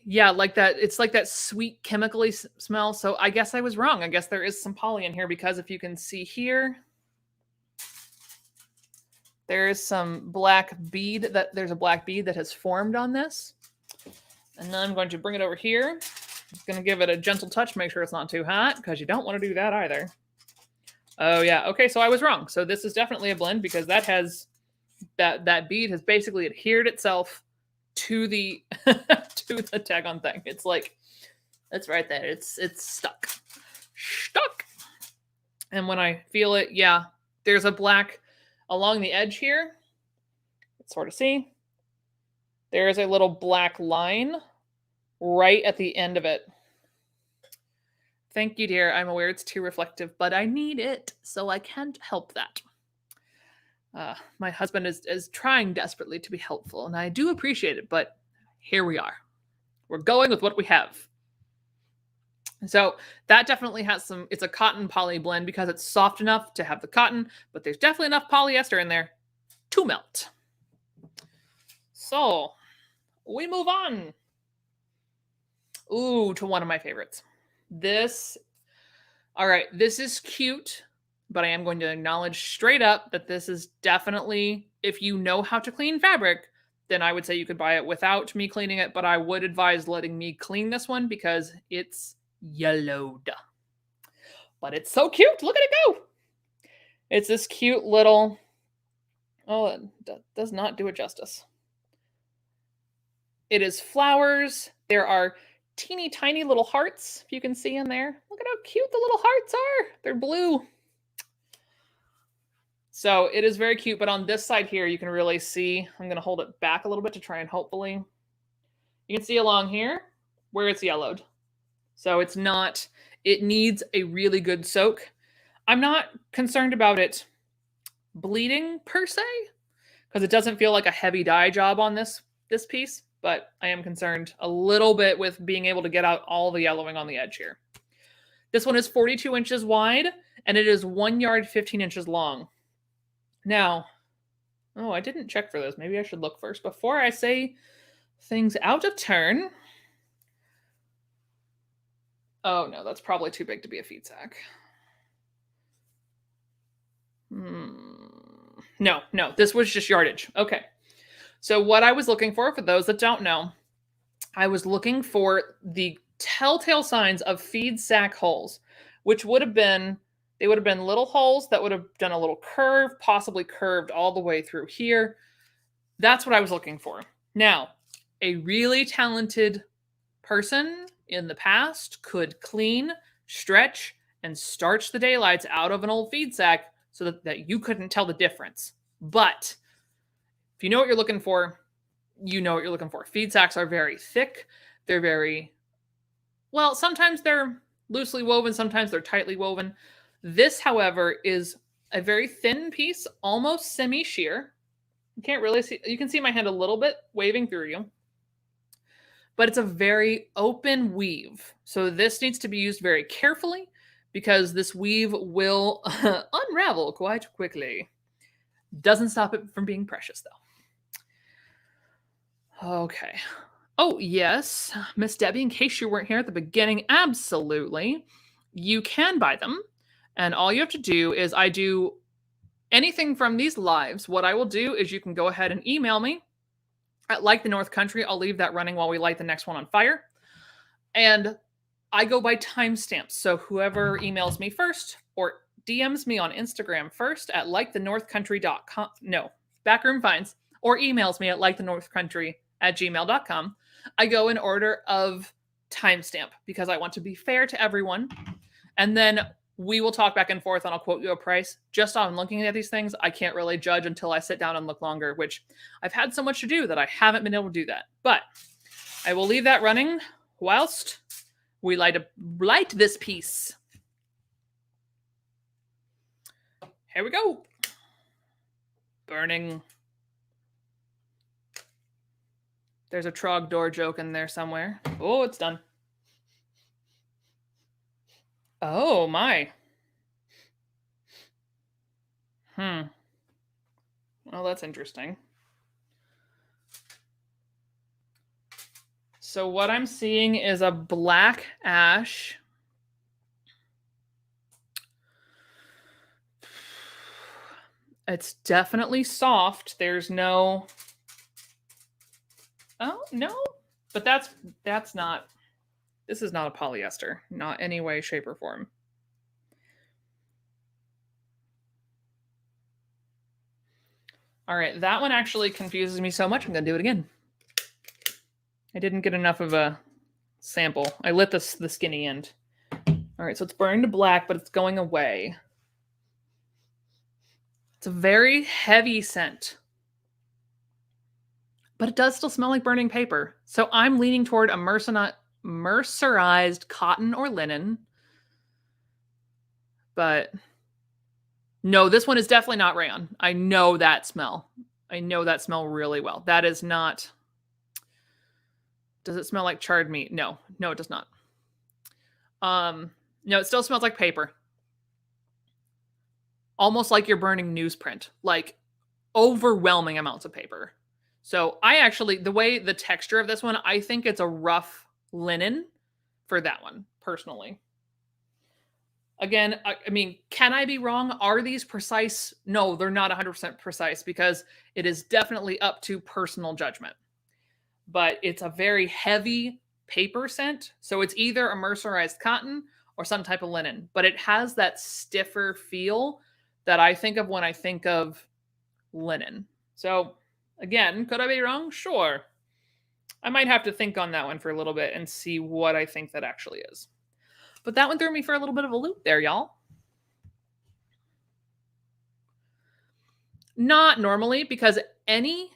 Yeah, like that. It's like that sweet chemically smell. So I guess I was wrong. I guess there is some poly in here because if you can see here, there is some black bead there's a black bead that has formed on this. And then I'm going to bring it over here. I'm going to give it a gentle touch, make sure it's not too hot because you don't want to do that either. Oh yeah. Okay, so I was wrong. So this is definitely a blend because that has that bead has basically adhered itself to the to the tag on thing. It's like it's right there. It's stuck. Stuck. And when I feel it, yeah, there's a black along the edge here. Let's sort of see. There is a little black line right at the end of it. Thank you, dear. I'm aware it's too reflective, but I need it, so I can't help that. My husband is trying desperately to be helpful, and I do appreciate it, but here we are. We're going with what we have. So that definitely has some, it's a cotton poly blend because it's soft enough to have the cotton, but there's definitely enough polyester in there to melt. So we move on. Ooh, to one of my favorites. All right, this is cute, but I am going to acknowledge straight up that this is definitely, if you know how to clean fabric, then I would say you could buy it without me cleaning it, but I would advise letting me clean this one because it's yellowed. But it's so cute. Look at it go. It's this cute little, oh, it does not do it justice. It is flowers. There are teeny tiny little hearts, if you can see in there. Look at how cute the little hearts are. They're blue. So it is very cute, but on this side here, you can really see, I'm going to hold it back a little bit to try and hopefully, you can see along here where it's yellowed. So it's not, it needs a really good soak. I'm not concerned about it bleeding per se, because it doesn't feel like a heavy dye job on this piece, but I am concerned a little bit with being able to get out all the yellowing on the edge here. This one is 42 inches wide, and it is 1 yard, 15 inches long. Now, oh, I didn't check for this. Maybe I should look first before I say things out of turn. Oh, no, that's probably too big to be a feed sack. No, this was just yardage. Okay. So what I was looking for those that don't know, I was looking for the telltale signs of feed sack holes, which would have been, they would have been little holes that would have done a little curve, possibly curved all the way through here. That's what I was looking for. Now, a really talented person in the past could clean, stretch, and starch the daylights out of an old feed sack so that you couldn't tell the difference. But if you know what you're looking for, you know what you're looking for. Feed sacks are very thick. They're very, well, sometimes they're loosely woven, sometimes they're tightly woven. This, however, is a very thin piece, almost semi-sheer. You can't really see, you can see my hand a little bit waving through you. But it's a very open weave. So this needs to be used very carefully because this weave will unravel quite quickly. Doesn't stop it from being precious, though. Okay. Oh, yes, Miss Debbie, in case you weren't here at the beginning, absolutely. You can buy them. And all you have to do is I do anything from these lives. What I will do is you can go ahead and email me at Like the North Country. I'll leave that running while we light the next one on fire. And I go by timestamps. So whoever emails me first or DMs me on Instagram first at likethenorthcountry.com, no, Backroom Finds, or emails me at likethenorthcountry@gmail.com. I go in order of timestamp because I want to be fair to everyone. And then we will talk back and forth and I'll quote you a price. Just on looking at these things, I can't really judge until I sit down and look longer, which I've had so much to do that I haven't been able to do that. But I will leave that running whilst we light this piece. Here we go. Burning. There's a trog door joke in there somewhere. Oh, it's done. Oh, my. Oh, that's interesting. So what I'm seeing is a black ash. It's definitely soft. There's no... Oh, no. But that's not... This is not a polyester. Not any way, shape, or form. All right, that one actually confuses me so much. I'm going to do it again. I didn't get enough of a sample. I lit the skinny end. All right, so it's burned to black, but it's going away. It's a very heavy scent. But it does still smell like burning paper. So I'm leaning toward a mercerized cotton or linen. But no, this one is definitely not rayon. I know that smell. I know that smell really well. That is not... Does it smell like charred meat? No, it does not. No, it still smells like paper. Almost like you're burning newsprint, like overwhelming amounts of paper. So I actually, the way the texture of this one, I think it's a rough linen for that one, personally. Again, I mean, can I be wrong? Are these precise? No, they're not 100% precise because it is definitely up to personal judgment. But it's a very heavy paper scent. So it's either a mercerized cotton or some type of linen, but it has that stiffer feel that I think of when I think of linen. So again, could I be wrong? Sure. I might have to think on that one for a little bit and see what I think that actually is. But that one threw me for a little bit of a loop there, y'all. Not normally, because any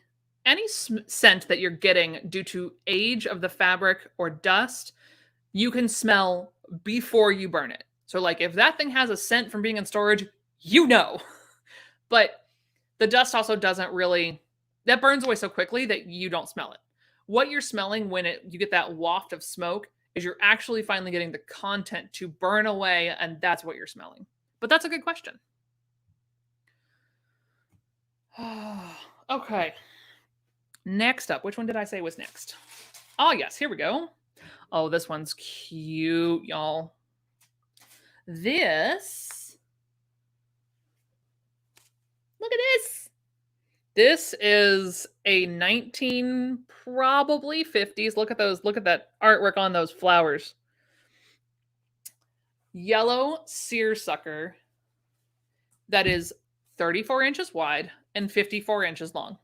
scent that you're getting due to age of the fabric or dust, you can smell before you burn it. So like if that thing has a scent from being in storage, you know. But the dust also doesn't really, that burns away so quickly that you don't smell it. What you're smelling when you get that waft of smoke is you're actually finally getting the content to burn away, and that's what you're smelling. But that's a good question. Okay. Next up, which one did I say was next? Oh, yes, here we go. Oh, this one's cute, y'all. This, look at this. This is a 19, probably 50s. Look at those. Look at that artwork on those flowers. Yellow seersucker that is 34 inches wide and 54 inches long.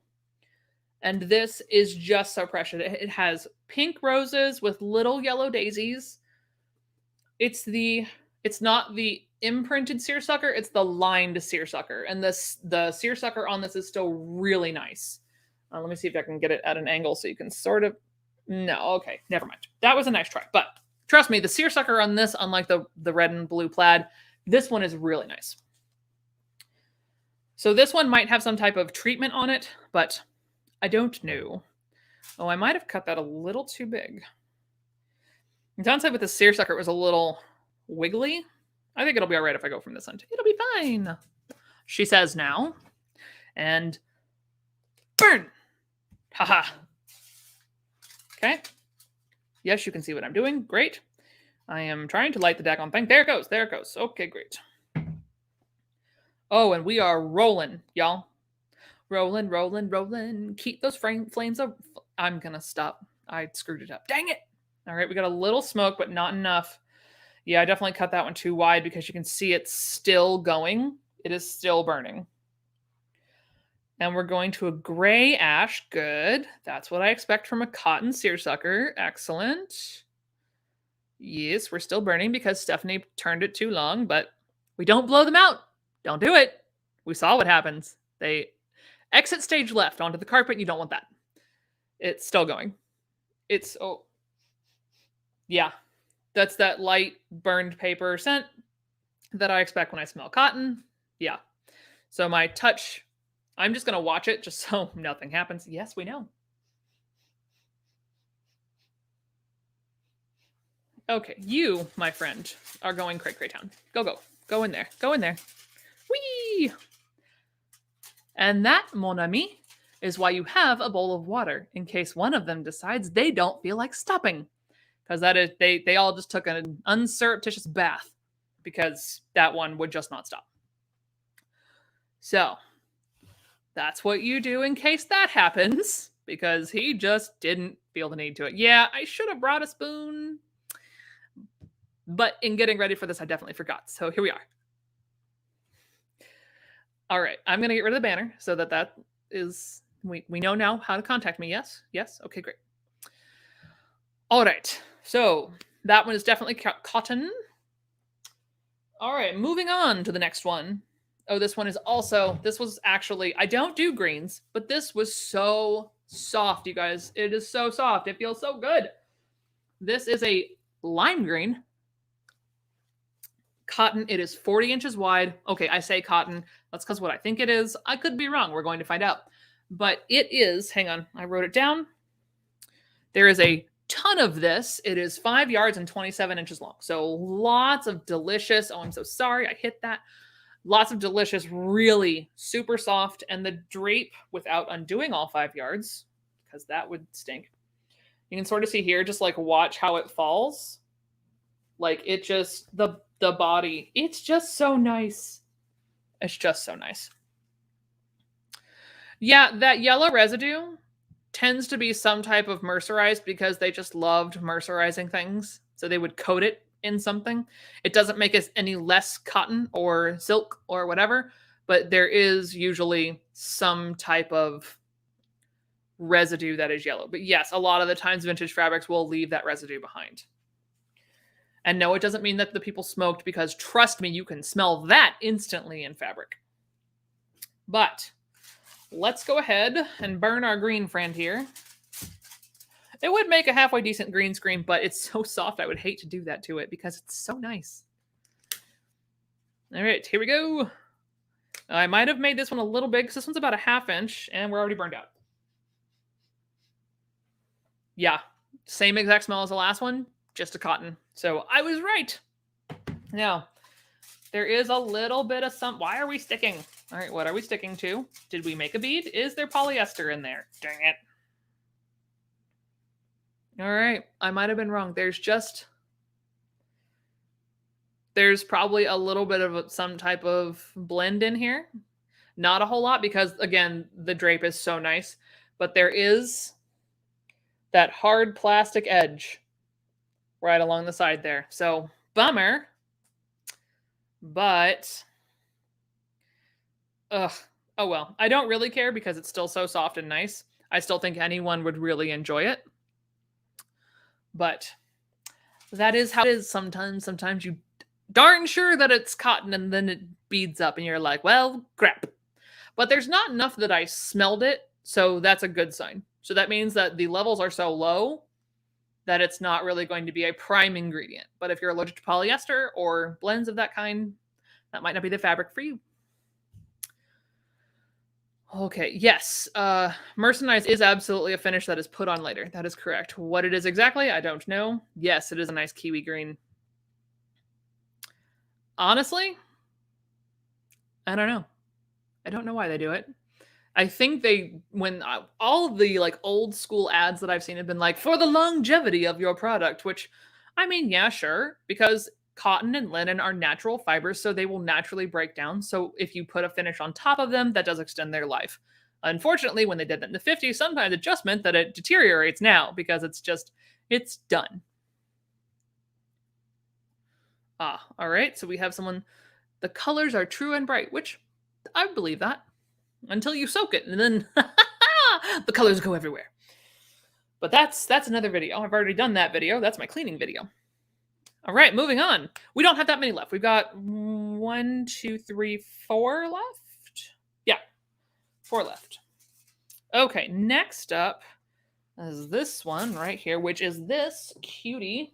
And this is just so precious. It has pink roses with little yellow daisies. It's not the imprinted seersucker, it's the lined seersucker. And the seersucker on this is still really nice. Let me see if I can get it at an angle so you can sort of... No, okay, never mind. That was a nice try. But trust me, the seersucker on this, unlike the red and blue plaid, this one is really nice. So this one might have some type of treatment on it, but I don't know. Oh, I might have cut that a little too big. The downside with the seersucker, it was a little wiggly. I think it'll be all right if I go from this end. It'll be fine, she says now. And burn. Haha. Okay. Yes, you can see what I'm doing. Great. I am trying to light the daggone thing. There it goes. There it goes. Okay, great. Oh, and we are rolling, y'all. Rolling, rolling, rolling. Keep those flames up. I'm going to stop. I screwed it up. Dang it. All right, we got a little smoke, but not enough. Yeah, I definitely cut that one too wide because you can see it's still going. It is still burning. And we're going to a gray ash. Good. That's what I expect from a cotton seersucker. Excellent. Yes, we're still burning because Stephanie turned it too long, but we don't blow them out. Don't do it. We saw what happens. They exit stage left onto the carpet. You don't want that. It's still going. It's, oh, yeah. That's that light burned paper scent that I expect when I smell cotton. Yeah. So my touch, I'm just going to watch it just so nothing happens. Yes, we know. Okay, you, my friend, are going cray cray town. Go, go. Go in there. Go in there. Whee! And that, mon ami, is why you have a bowl of water in case one of them decides they don't feel like stopping. Because that is they all just took an unsurreptitious bath because that one would just not stop. So that's what you do in case that happens, because he just didn't feel the need to it. Yeah, I should have brought a spoon. But in getting ready for this, I definitely forgot. So here we are. All right, I'm going to get rid of the banner so that is, we know now how to contact me. Yes? Yes? Okay, great. All right, so that one is definitely cotton. All right, moving on to the next one. Oh, this one is also, this was actually, I don't do greens, but this was so soft, you guys. It is so soft. It feels so good. This is a lime green cotton. It is 40 inches wide. Okay, I say cotton. That's because what I think it is. I could be wrong. We're going to find out. But it is, hang on, I wrote it down. There is a ton of this. It is 5 yards and 27 inches long. So lots of delicious, oh, I'm so sorry, I hit that. Lots of delicious, really super soft. And the drape, without undoing all 5 yards, because that would stink. You can sort of see here, just like watch how it falls. Like it just, the body, it's just so nice. It's just so nice. Yeah, that yellow residue tends to be some type of mercerized because they just loved mercerizing things. So they would coat it in something. It doesn't make it any less cotton or silk or whatever, but there is usually some type of residue that is yellow. But yes, a lot of the times vintage fabrics will leave that residue behind. And no, it doesn't mean that the people smoked, because trust me, you can smell that instantly in fabric. But let's go ahead and burn our green friend here. It would make a halfway decent green screen, but it's so soft I would hate to do that to it because it's so nice. All right, here we go. I might have made this one a little big because this one's about a 1/2 inch and we're already burned out. Yeah, same exact smell as the last one, just a cotton. So I was right. Now, there is a little bit of some, why are we sticking? All right, what are we sticking to? Did we make a bead? Is there polyester in there? Dang it. All right, I might have been wrong. There's probably a little bit of some type of blend in here. Not a whole lot because, again, the drape is so nice. But there is that hard plastic edge right along the side there. So, bummer. But, ugh. Oh well. I don't really care because it's still so soft and nice. I still think anyone would really enjoy it. But that is how it is sometimes. Sometimes you darn sure that it's cotton and then it beads up and you're like, well, crap. But there's not enough that I smelled it, so that's a good sign. So that means that the levels are so low that it's not really going to be a prime ingredient. But if you're allergic to polyester or blends of that kind, that might not be the fabric for you. Okay, yes. Mercerized is absolutely a finish that is put on later. That is correct. What it is exactly, I don't know. Yes, it is a nice kiwi green. Honestly, I don't know. I don't know why they do it. I think when all the like old school ads that I've seen have been like, for the longevity of your product, which, I mean, yeah, sure, because cotton and linen are natural fibers, so they will naturally break down. So if you put a finish on top of them, that does extend their life. Unfortunately, when they did that in the 50s, sometimes it just meant that it deteriorates now because it's done. All right, so we have someone, the colors are true and bright, which I believe that. Until you soak it, and then the colors go everywhere. But that's another video. I've already done that video. That's my cleaning video. All right, moving on. We don't have that many left. We've got 1, 2, 3, 4 left. Yeah, 4 left. Okay, next up is this one right here, which is this cutie.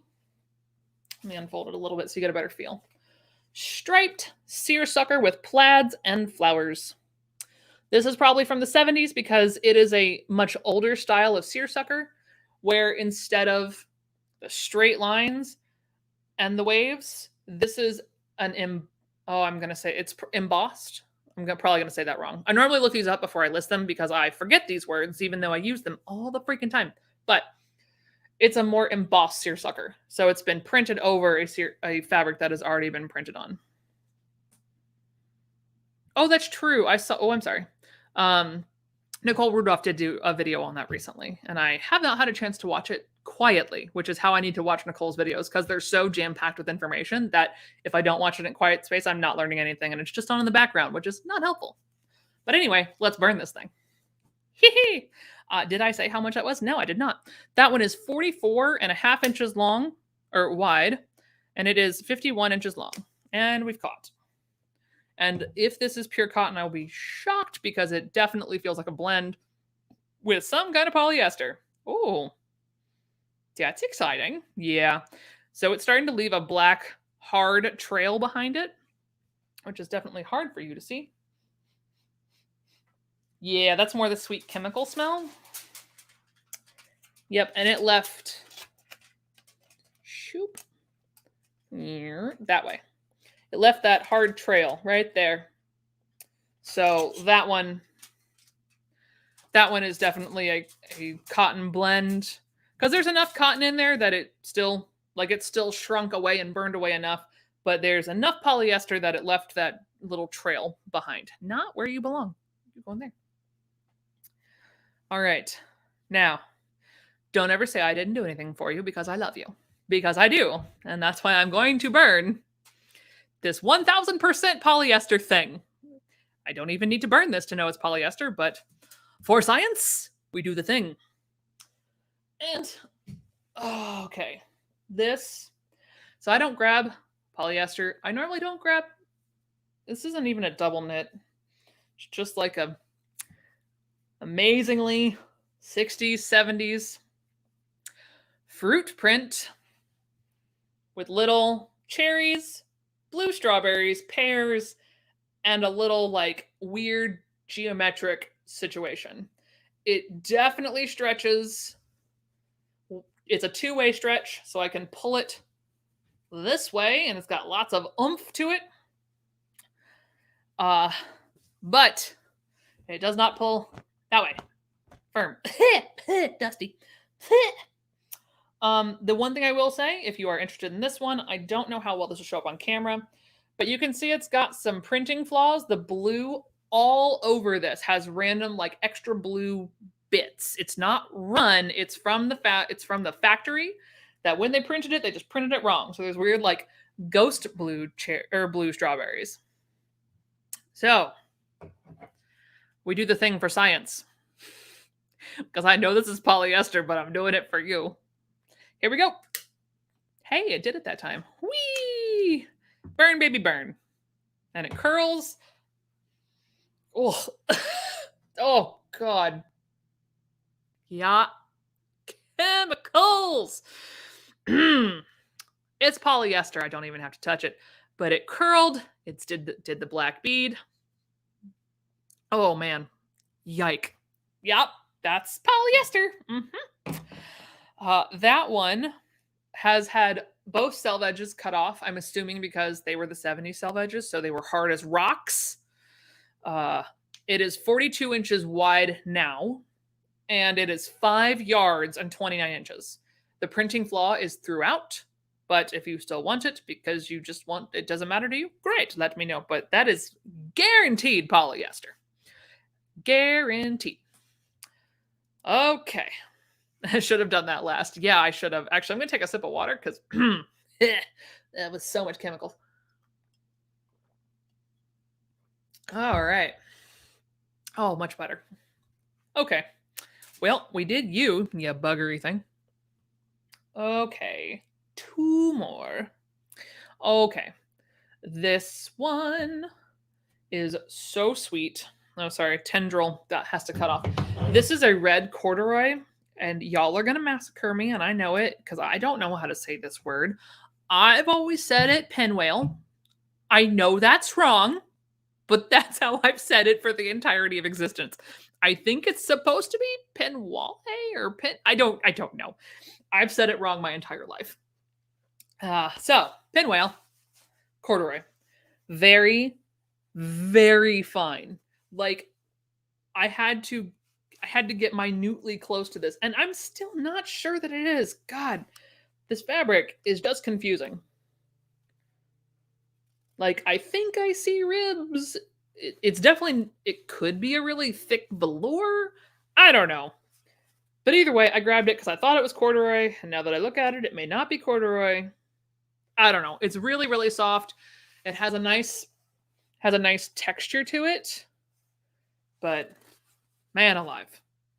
Let me unfold it a little bit so you get a better feel. Striped seersucker with plaids and flowers. This is probably from the 70s because it is a much older style of seersucker where instead of the straight lines and the waves, this is I'm going to say it's embossed. Probably going to say that wrong. I normally look these up before I list them because I forget these words, even though I use them all the freaking time. But it's a more embossed seersucker. So it's been printed over a fabric that has already been printed on. Oh, that's true. I'm sorry. Nicole Rudolph did do a video on that recently, and I have not had a chance to watch it quietly, which is how I need to watch Nicole's videos because they're so jam-packed with information that if I don't watch it in quiet space, I'm not learning anything, and it's just on in the background, which is not helpful. But anyway, let's burn this thing. Did I say how much that was? No, I did not. That one is 44.5 inches long, or wide, and it is 51 inches long. And we've caught. And if this is pure cotton, I'll be shocked because it definitely feels like a blend with some kind of polyester. Oh, that's exciting. Yeah. So it's starting to leave a black, hard trail behind it, which is definitely hard for you to see. Yeah, that's more the sweet chemical smell. Yep, and it left shoop, that way. It left that hard trail right there. So that one is definitely a cotton blend because there's enough cotton in there that it's still shrunk away and burned away enough, but there's enough polyester that it left that little trail behind. Not where you belong. You're going there. All right. Now, don't ever say I didn't do anything for you because I love you. Because I do. And that's why I'm going to burn this 1000% polyester thing. I don't even need to burn this to know it's polyester, but for science, we do the thing. And, okay. So I don't grab polyester. I normally don't grab, this isn't even a double knit. It's just like a amazingly 60s, 70s fruit print with little cherries, blue strawberries, pears, and a little like weird geometric situation. It definitely stretches. It's a two-way stretch, so I can pull it this way, and it's got lots of oomph to it. But it does not pull that way. Firm. Dusty. The one thing I will say, if you are interested in this one, I don't know how well this will show up on camera, but you can see it's got some printing flaws. The blue all over this has random like extra blue bits. It's not run. It's from the factory that when they printed it, they just printed it wrong. So there's weird like ghost blue blue strawberries. So we do the thing for science because I know this is polyester, but I'm doing it for you. Here we go. Hey, it did it that time. Whee! Burn, baby, burn. And it curls. Oh, oh God. Yeah. Chemicals. It's polyester. I don't even have to touch it. But it curled. It did the black bead. Oh, man. Yike. Yep. That's polyester. That one has had both selve edges cut off. I'm assuming because they were the 70s selve edges, so they were hard as rocks. It is 42 inches wide now, and it is 5 yards and 29 inches. The printing flaw is throughout, but if you still want it because you just want, it doesn't matter to you, great, let me know. But that is guaranteed polyester. Guaranteed. Okay. I should have done that last. Yeah, I should have. Actually, I'm going to take a sip of water because that was so much chemicals. All right. Oh, much better. Okay. Well, we did you buggery thing. Okay. 2 more. Okay. This one is so sweet. Oh, sorry. Tendril that has to cut off. This is a red corduroy. And y'all are going to massacre me, and I know it, because I don't know how to say this word. I've always said it pinwheel. I know that's wrong, but that's how I've said it for the entirety of existence. I think it's supposed to be pinwale or pin. I don't know. I've said it wrong my entire life. So, pinwheel, corduroy. Very, very fine. Like I had to get minutely close to this, and I'm still not sure that it is. God, this fabric is just confusing. Like I think I see ribs. It's definitely, it could be a really thick velour. I don't know. But either way, I grabbed it because I thought it was corduroy, and now that I look at it, it may not be corduroy. I don't know. It's really, really soft. It has a nice texture to it. But man alive,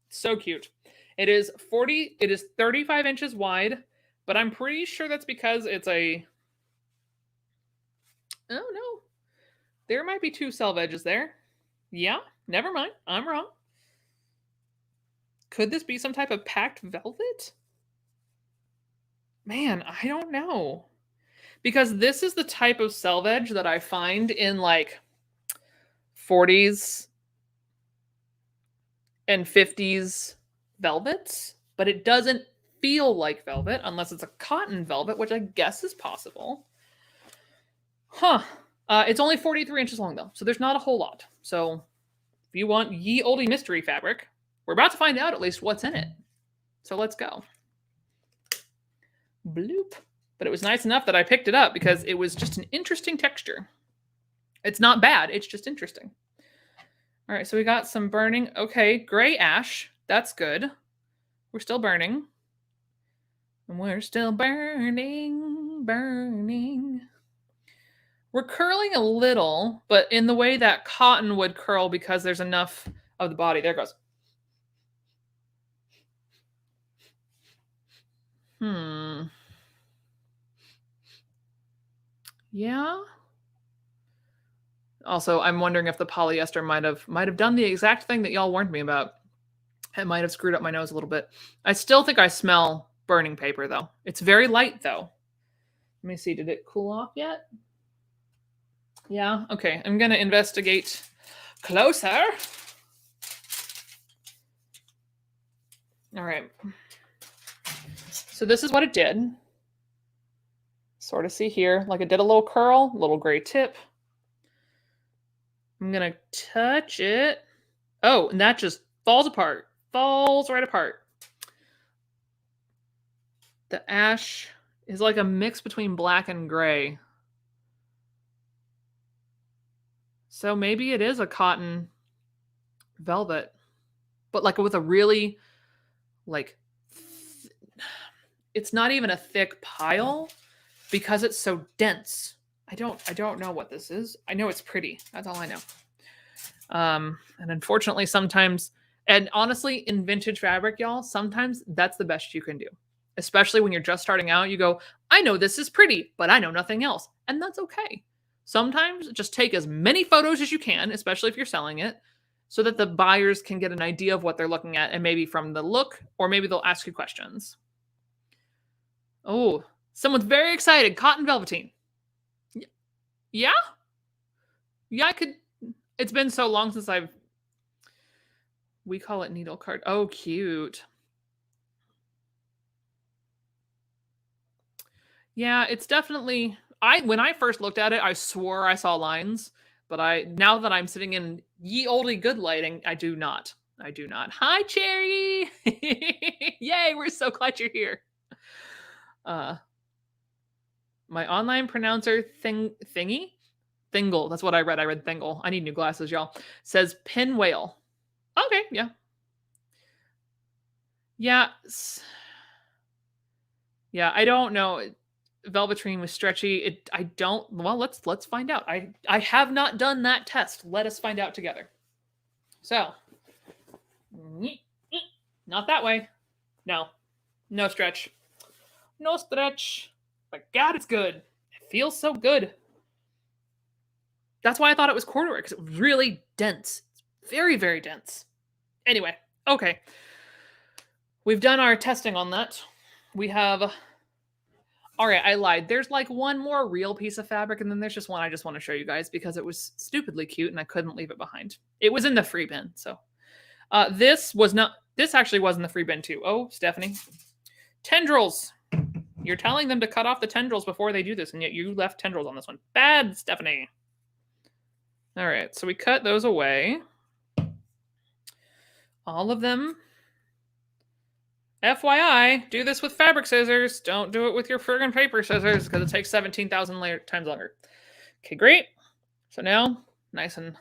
so cute. It is 35 inches wide, but I'm pretty sure that's because it's a, oh no, there might be 2 selve edges there. Yeah, never mind. I'm wrong. Could this be some type of packed velvet? Man, I don't know. Because this is the type of selvage that I find in like 40s and 50s velvets, but it doesn't feel like velvet unless it's a cotton velvet, which I guess is possible. Huh. It's only 43 inches long though, so there's not a whole lot. So if you want ye olde mystery fabric, we're about to find out at least what's in it. So let's go. Bloop. But it was nice enough that I picked it up because it was just an interesting texture. It's not bad, it's just interesting. All right, so we got some burning. Okay, gray ash. That's good. We're still burning. And we're still burning, burning. We're curling a little, but in the way that cotton would curl because there's enough of the body. There it goes. Yeah. Also, I'm wondering if the polyester might have done the exact thing that y'all warned me about. It might have screwed up my nose a little bit. I still think I smell burning paper though. It's very light though. Let me see, did it cool off yet? Yeah, okay. I'm gonna investigate closer. All right. So this is what it did. Sort of see here, like it did a little curl, little gray tip. I'm gonna touch it. Oh, and that just falls apart. Falls right apart. The ash is like a mix between black and gray. So maybe it is a cotton velvet, but like with a really like it's not even a thick pile because it's so dense. I don't know what this is. I know it's pretty. That's all I know. And unfortunately sometimes, and honestly in vintage fabric, y'all, sometimes that's the best you can do. Especially when you're just starting out, you go, I know this is pretty, but I know nothing else. And that's okay. Sometimes just take as many photos as you can, especially if you're selling it, so that the buyers can get an idea of what they're looking at, and maybe from the look, or maybe they'll ask you questions. Oh, someone's very excited. Cotton velveteen. Yeah? Yeah, I could. It's been so long since we call it needle card. Oh, cute. Yeah, it's definitely, when I first looked at it, I swore I saw lines, but now that I'm sitting in ye olde good lighting, I do not. I do not. Hi, Cherry! Yay, we're so glad you're here. My online pronouncer thingy? Thingle. That's what I read. I read Thingle. I need new glasses, y'all. Says pin whale. Okay, yeah. Yeah. Yeah, I don't know. Velveteen was stretchy. Well, let's find out. I have not done that test. Let us find out together. So, not that way. No. No stretch. No stretch. But God, it's good. It feels so good. That's why I thought it was corduroy, because it was really dense. It's very, very dense. Anyway, okay. We've done our testing on that. We have... All right, I lied. There's like one more real piece of fabric, and then there's just one I just want to show you guys because it was stupidly cute and I couldn't leave it behind. It was in the free bin, so. This actually was in the free bin too. Oh, Stephanie. Tendrils. You're telling them to cut off the tendrils before they do this, and yet you left tendrils on this one. Bad, Stephanie. All right, so we cut those away. All of them. FYI, do this with fabric scissors. Don't do it with your friggin' paper scissors because it takes 17,000 times longer. Okay, great. So now, nice and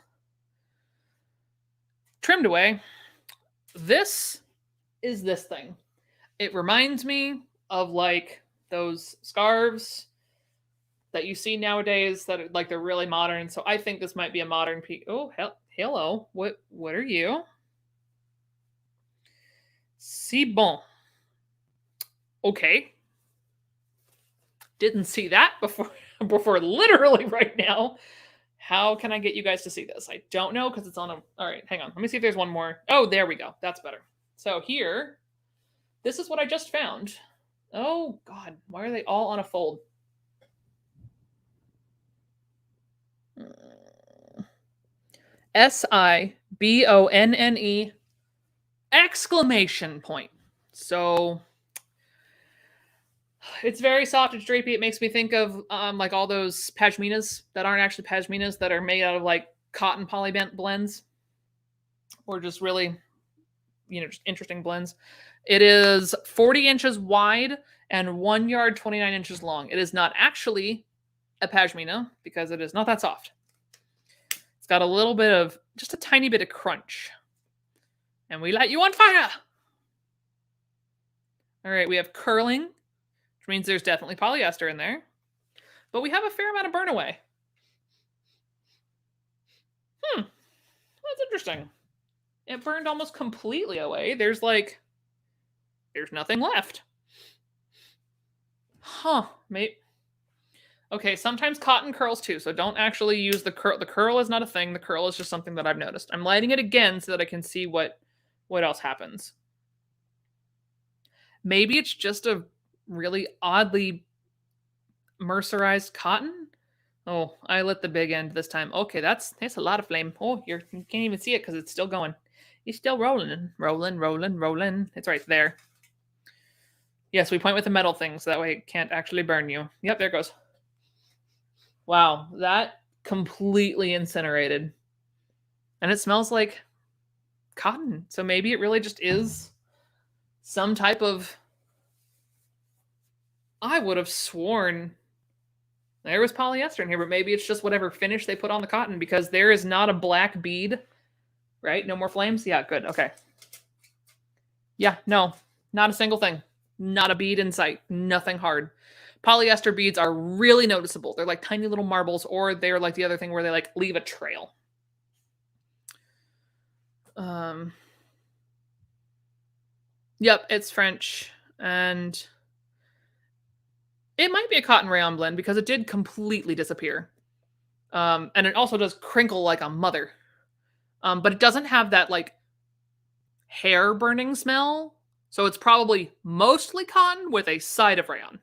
trimmed away. This is this thing. It reminds me of like those scarves that you see nowadays that are, like they're really modern. So I think this might be a modern piece. Oh, hello. What are you? C'est bon. Okay. Didn't see that before literally right now. How can I get you guys to see this? I don't know because it's on a... All right, hang on. Let me see if there's one more. Oh, there we go. That's better. So here, this is what I just found. Oh, God. Why are they all on a fold? SIBONNE exclamation point. So it's very soft. It's drapey. It makes me think of like all those pashminas that aren't actually pashminas that are made out of like cotton poly blends or just really, just interesting blends. It is 40 inches wide and 1 yard, 29 inches long. It is not actually a pashmina because it is not that soft. It's got a little bit of, just a tiny bit of crunch. And we light you on fire. All right, we have curling, which means there's definitely polyester in there. But we have a fair amount of burn away. That's interesting. It burned almost completely away. There's nothing left. Huh, maybe. Okay, sometimes cotton curls too, so don't actually use the curl. The curl is not a thing. The curl is just something that I've noticed. I'm lighting it again so that I can see what else happens. Maybe it's just a really oddly mercerized cotton. Oh, I lit the big end this time. Okay, that's a lot of flame. Oh, you can't even see it because it's still going. It's still rolling. It's right there. Yes, we point with the metal thing so that way it can't actually burn you. Yep, there it goes. Wow, that completely incinerated. And it smells like cotton. So maybe it really just is some type of... I would have sworn there was polyester in here, but maybe it's just whatever finish they put on the cotton because there is not a black bead, right? No more flames? Yeah, good. Okay. Yeah, no, not a single thing. Not a bead in sight. Nothing hard. Polyester beads are really noticeable. They're like tiny little marbles, or they're like the other thing where they like leave a trail. Yep, it's French. And it might be a cotton rayon blend because it did completely disappear. And it also does crinkle like a mother. But it doesn't have that like hair burning smell. So it's probably mostly cotton with a side of rayon,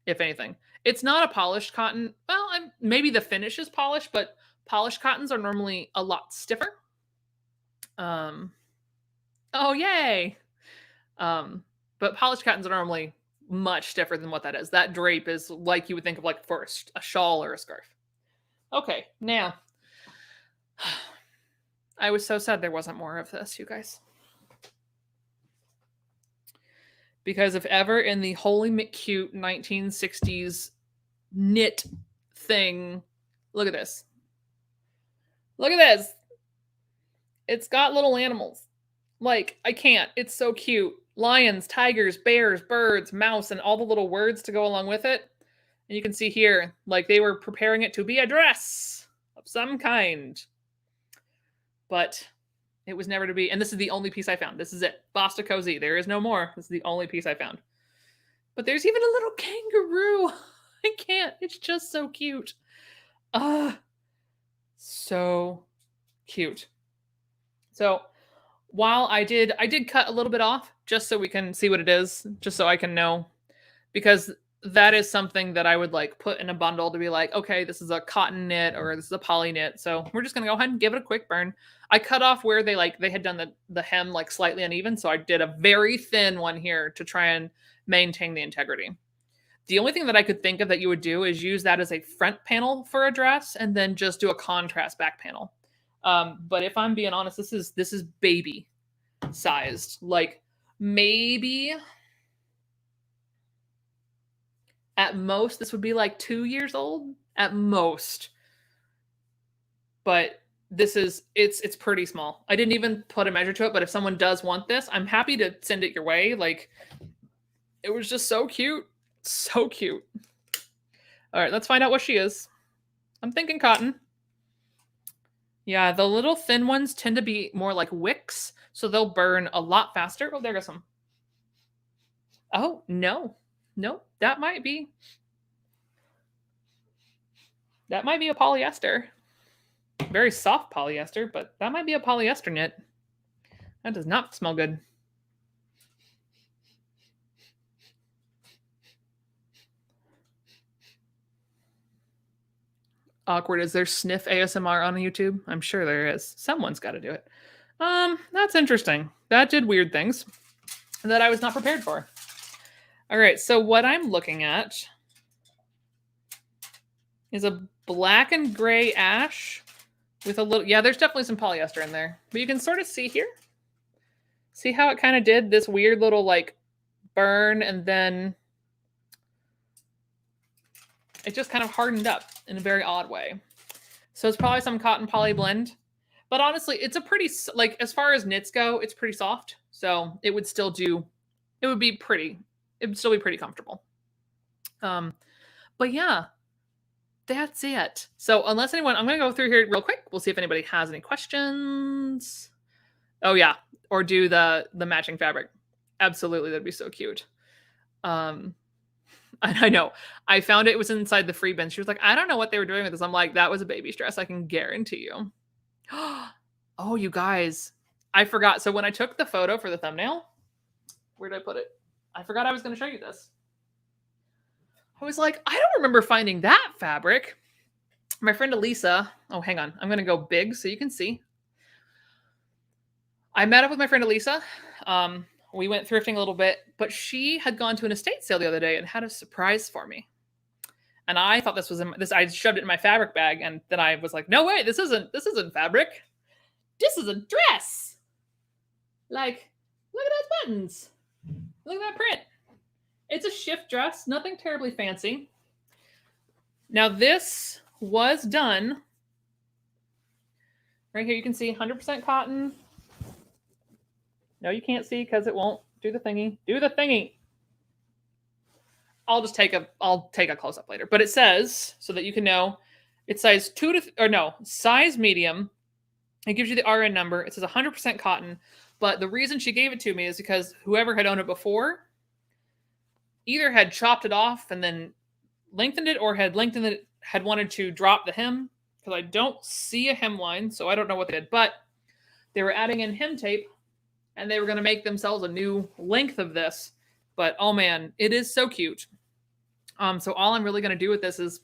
if anything. It's not a polished cotton. Well, maybe the finish is polished, but polished cottons are normally a lot stiffer. Oh, yay! But polished cottons are normally much stiffer than what that is. That drape is like you would think of like for a shawl or a scarf. Okay, now. I was so sad there wasn't more of this, you guys. Because if ever in the holy McCute 1960s knit thing, look at this. Look at this. It's got little animals. Like, I can't. It's so cute. Lions, tigers, bears, birds, mouse, and all the little words to go along with it. And you can see here, like they were preparing it to be a dress of some kind. But it was never to be. And this is the only piece I found. This is it. Basta Cozy. There is no more. This is the only piece I found. But there's even a little kangaroo. I can't. It's just so cute. So cute. So while I did cut a little bit off just so we can see what it is, just so I can know. Because that is something that I would like put in a bundle to be like, okay, this is a cotton knit or this is a poly knit. So we're just going to go ahead and give it a quick burn. I cut off where they had done the hem like slightly uneven. So I did a very thin one here to try and maintain the integrity. The only thing that I could think of that you would do is use that as a front panel for a dress and then just do a contrast back panel. But if I'm being honest, this is baby sized. Like maybe at most this would be like 2 years old at most. But it's pretty small. I didn't even put a measure to it, but if someone does want this, I'm happy to send it your way. Like it was just so cute. So cute. All right, let's find out what she is. I'm thinking cotton. Yeah, the little thin ones tend to be more like wicks, so they'll burn a lot faster. Oh, there goes some. Oh, no. No, that might be a polyester. Very soft polyester, but that might be a polyester knit. That does not smell good. Awkward. Is there sniff ASMR on YouTube? I'm sure there is. Someone's got to do it. That's interesting. That did weird things that I was not prepared for. All right, so what I'm looking at is a black and gray ash with a little, yeah, there's definitely some polyester in there. But you can sort of see here. See how it kind of did this weird little like burn and then it just kind of hardened up in a very odd way. So it's probably some cotton poly blend. But honestly, it's a pretty, like, as far as knits go, it's pretty soft. So it would still do, it would be pretty, it would still be pretty comfortable. But yeah, that's it. So unless anyone, I'm going to go through here real quick. We'll see if anybody has any questions. Oh yeah, or do the matching fabric. Absolutely, that'd be so cute. I know. I found it was inside the free bin. She was like, I don't know what they were doing with this. I'm like, that was a baby's dress. I can guarantee you. Oh, you guys. I forgot. So when I took the photo for the thumbnail, where did I put it? I forgot I was going to show you this. I was like, I don't remember finding that fabric. My friend Elisa. Oh, hang on. I'm going to go big so you can see. I met up with my friend Elisa. We went thrifting a little bit, but she had gone to an estate sale the other day and had a surprise for me. And I thought this was I shoved it in my fabric bag, and then I was like, no way, this isn't fabric. This is a dress. Like, look at those buttons. Look at that print. It's a shift dress, nothing terribly fancy. Now this was done right here. You can see 100% cotton. No, you can't see because it won't do the thingy. Do the thingy. I'll take a close up later. But it says, so that you can know, it's size medium. It gives you the RN number. It says 100% cotton. But the reason she gave it to me is because whoever had owned it before either had chopped it off and then lengthened it, or had lengthened it, had wanted to drop the hem, because I don't see a hemline, so I don't know what they did. But they were adding in hem tape, and they were going to make themselves a new length of this. But oh man, it is so cute. So all I'm really going to do with this is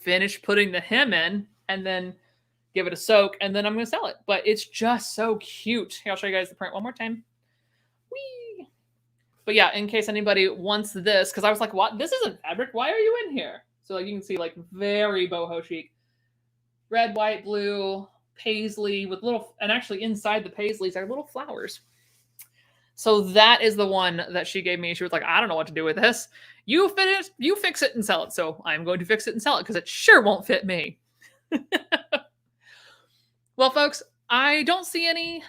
finish putting the hem in and then give it a soak, and then I'm going to sell it. But it's just so cute. Here, I'll show you guys the print one more time. Whee! But yeah, in case anybody wants this, because I was like, what? This isn't fabric. Why are you in here? So like you can see, like, very boho chic. Red, white, blue, paisley with little, and actually inside the paisleys are little flowers. So that is the one that she gave me. She was like, I don't know what to do with this. You fix it and sell it. So I'm going to fix it and sell it because it sure won't fit me. Well, folks, I don't see any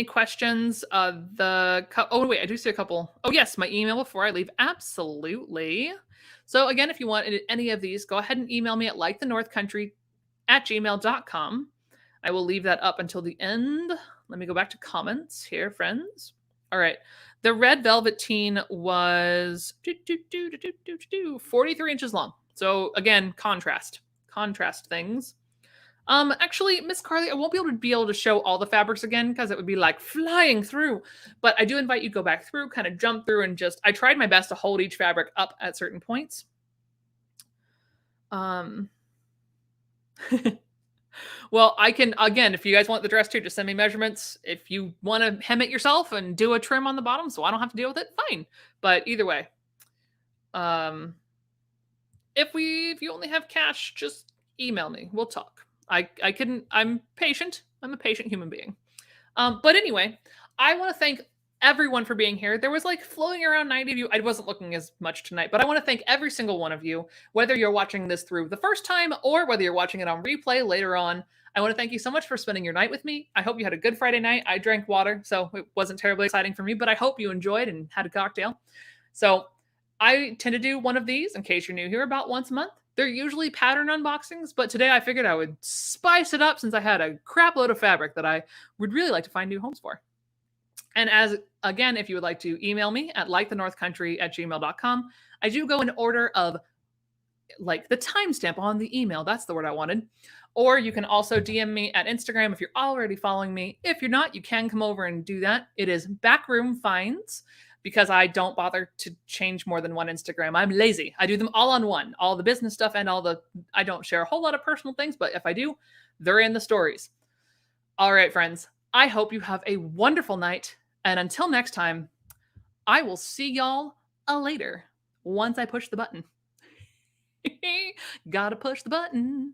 questions. Oh wait, I do see a couple. Oh yes, my email before I leave. Absolutely. So again, if you want any of these, go ahead and email me at likethenourthcountry@gmail.com. I will leave that up until the end. Let me go back to comments here, friends. All right. The red velveteen was 43 inches long. So again, contrast things. Actually, Miss Carly, I won't be able to show all the fabrics again because it would be like flying through. But I do invite you to go back through, kind of jump through, and I tried my best to hold each fabric up at certain points. Well, I can again, if you guys want the dress too, just send me measurements. If you want to hem it yourself and do a trim on the bottom so I don't have to deal with it, fine. But either way, um if you only have cash, just email me. We'll talk. I can I'm patient. I'm a patient human being. But anyway, I want to thank everyone for being here. There was like floating around 90 of you. I wasn't looking as much tonight, but I want to thank every single one of you, whether you're watching this through the first time or whether you're watching it on replay later on. I want to thank you so much for spending your night with me. I hope you had a good Friday night. I drank water, so it wasn't terribly exciting for me, but I hope you enjoyed and had a cocktail. So I tend to do one of these, in case you're new here, about once a month. They're usually pattern unboxings, but today I figured I would spice it up since I had a crap load of fabric that I would really like to find new homes for. And as again, if you would like to email me at likethenorthcountry@gmail.com, I do go in order of like the timestamp on the email. That's the word I wanted. Or you can also DM me at Instagram if you're already following me. If you're not, you can come over and do that. It is Backroom Finds because I don't bother to change more than one Instagram. I'm lazy. I do them all on one, all the business stuff and all the, I don't share a whole lot of personal things, but if I do, they're in the stories. All right, friends, I hope you have a wonderful night. And until next time, I will see y'all later once I push the button. Gotta push the button.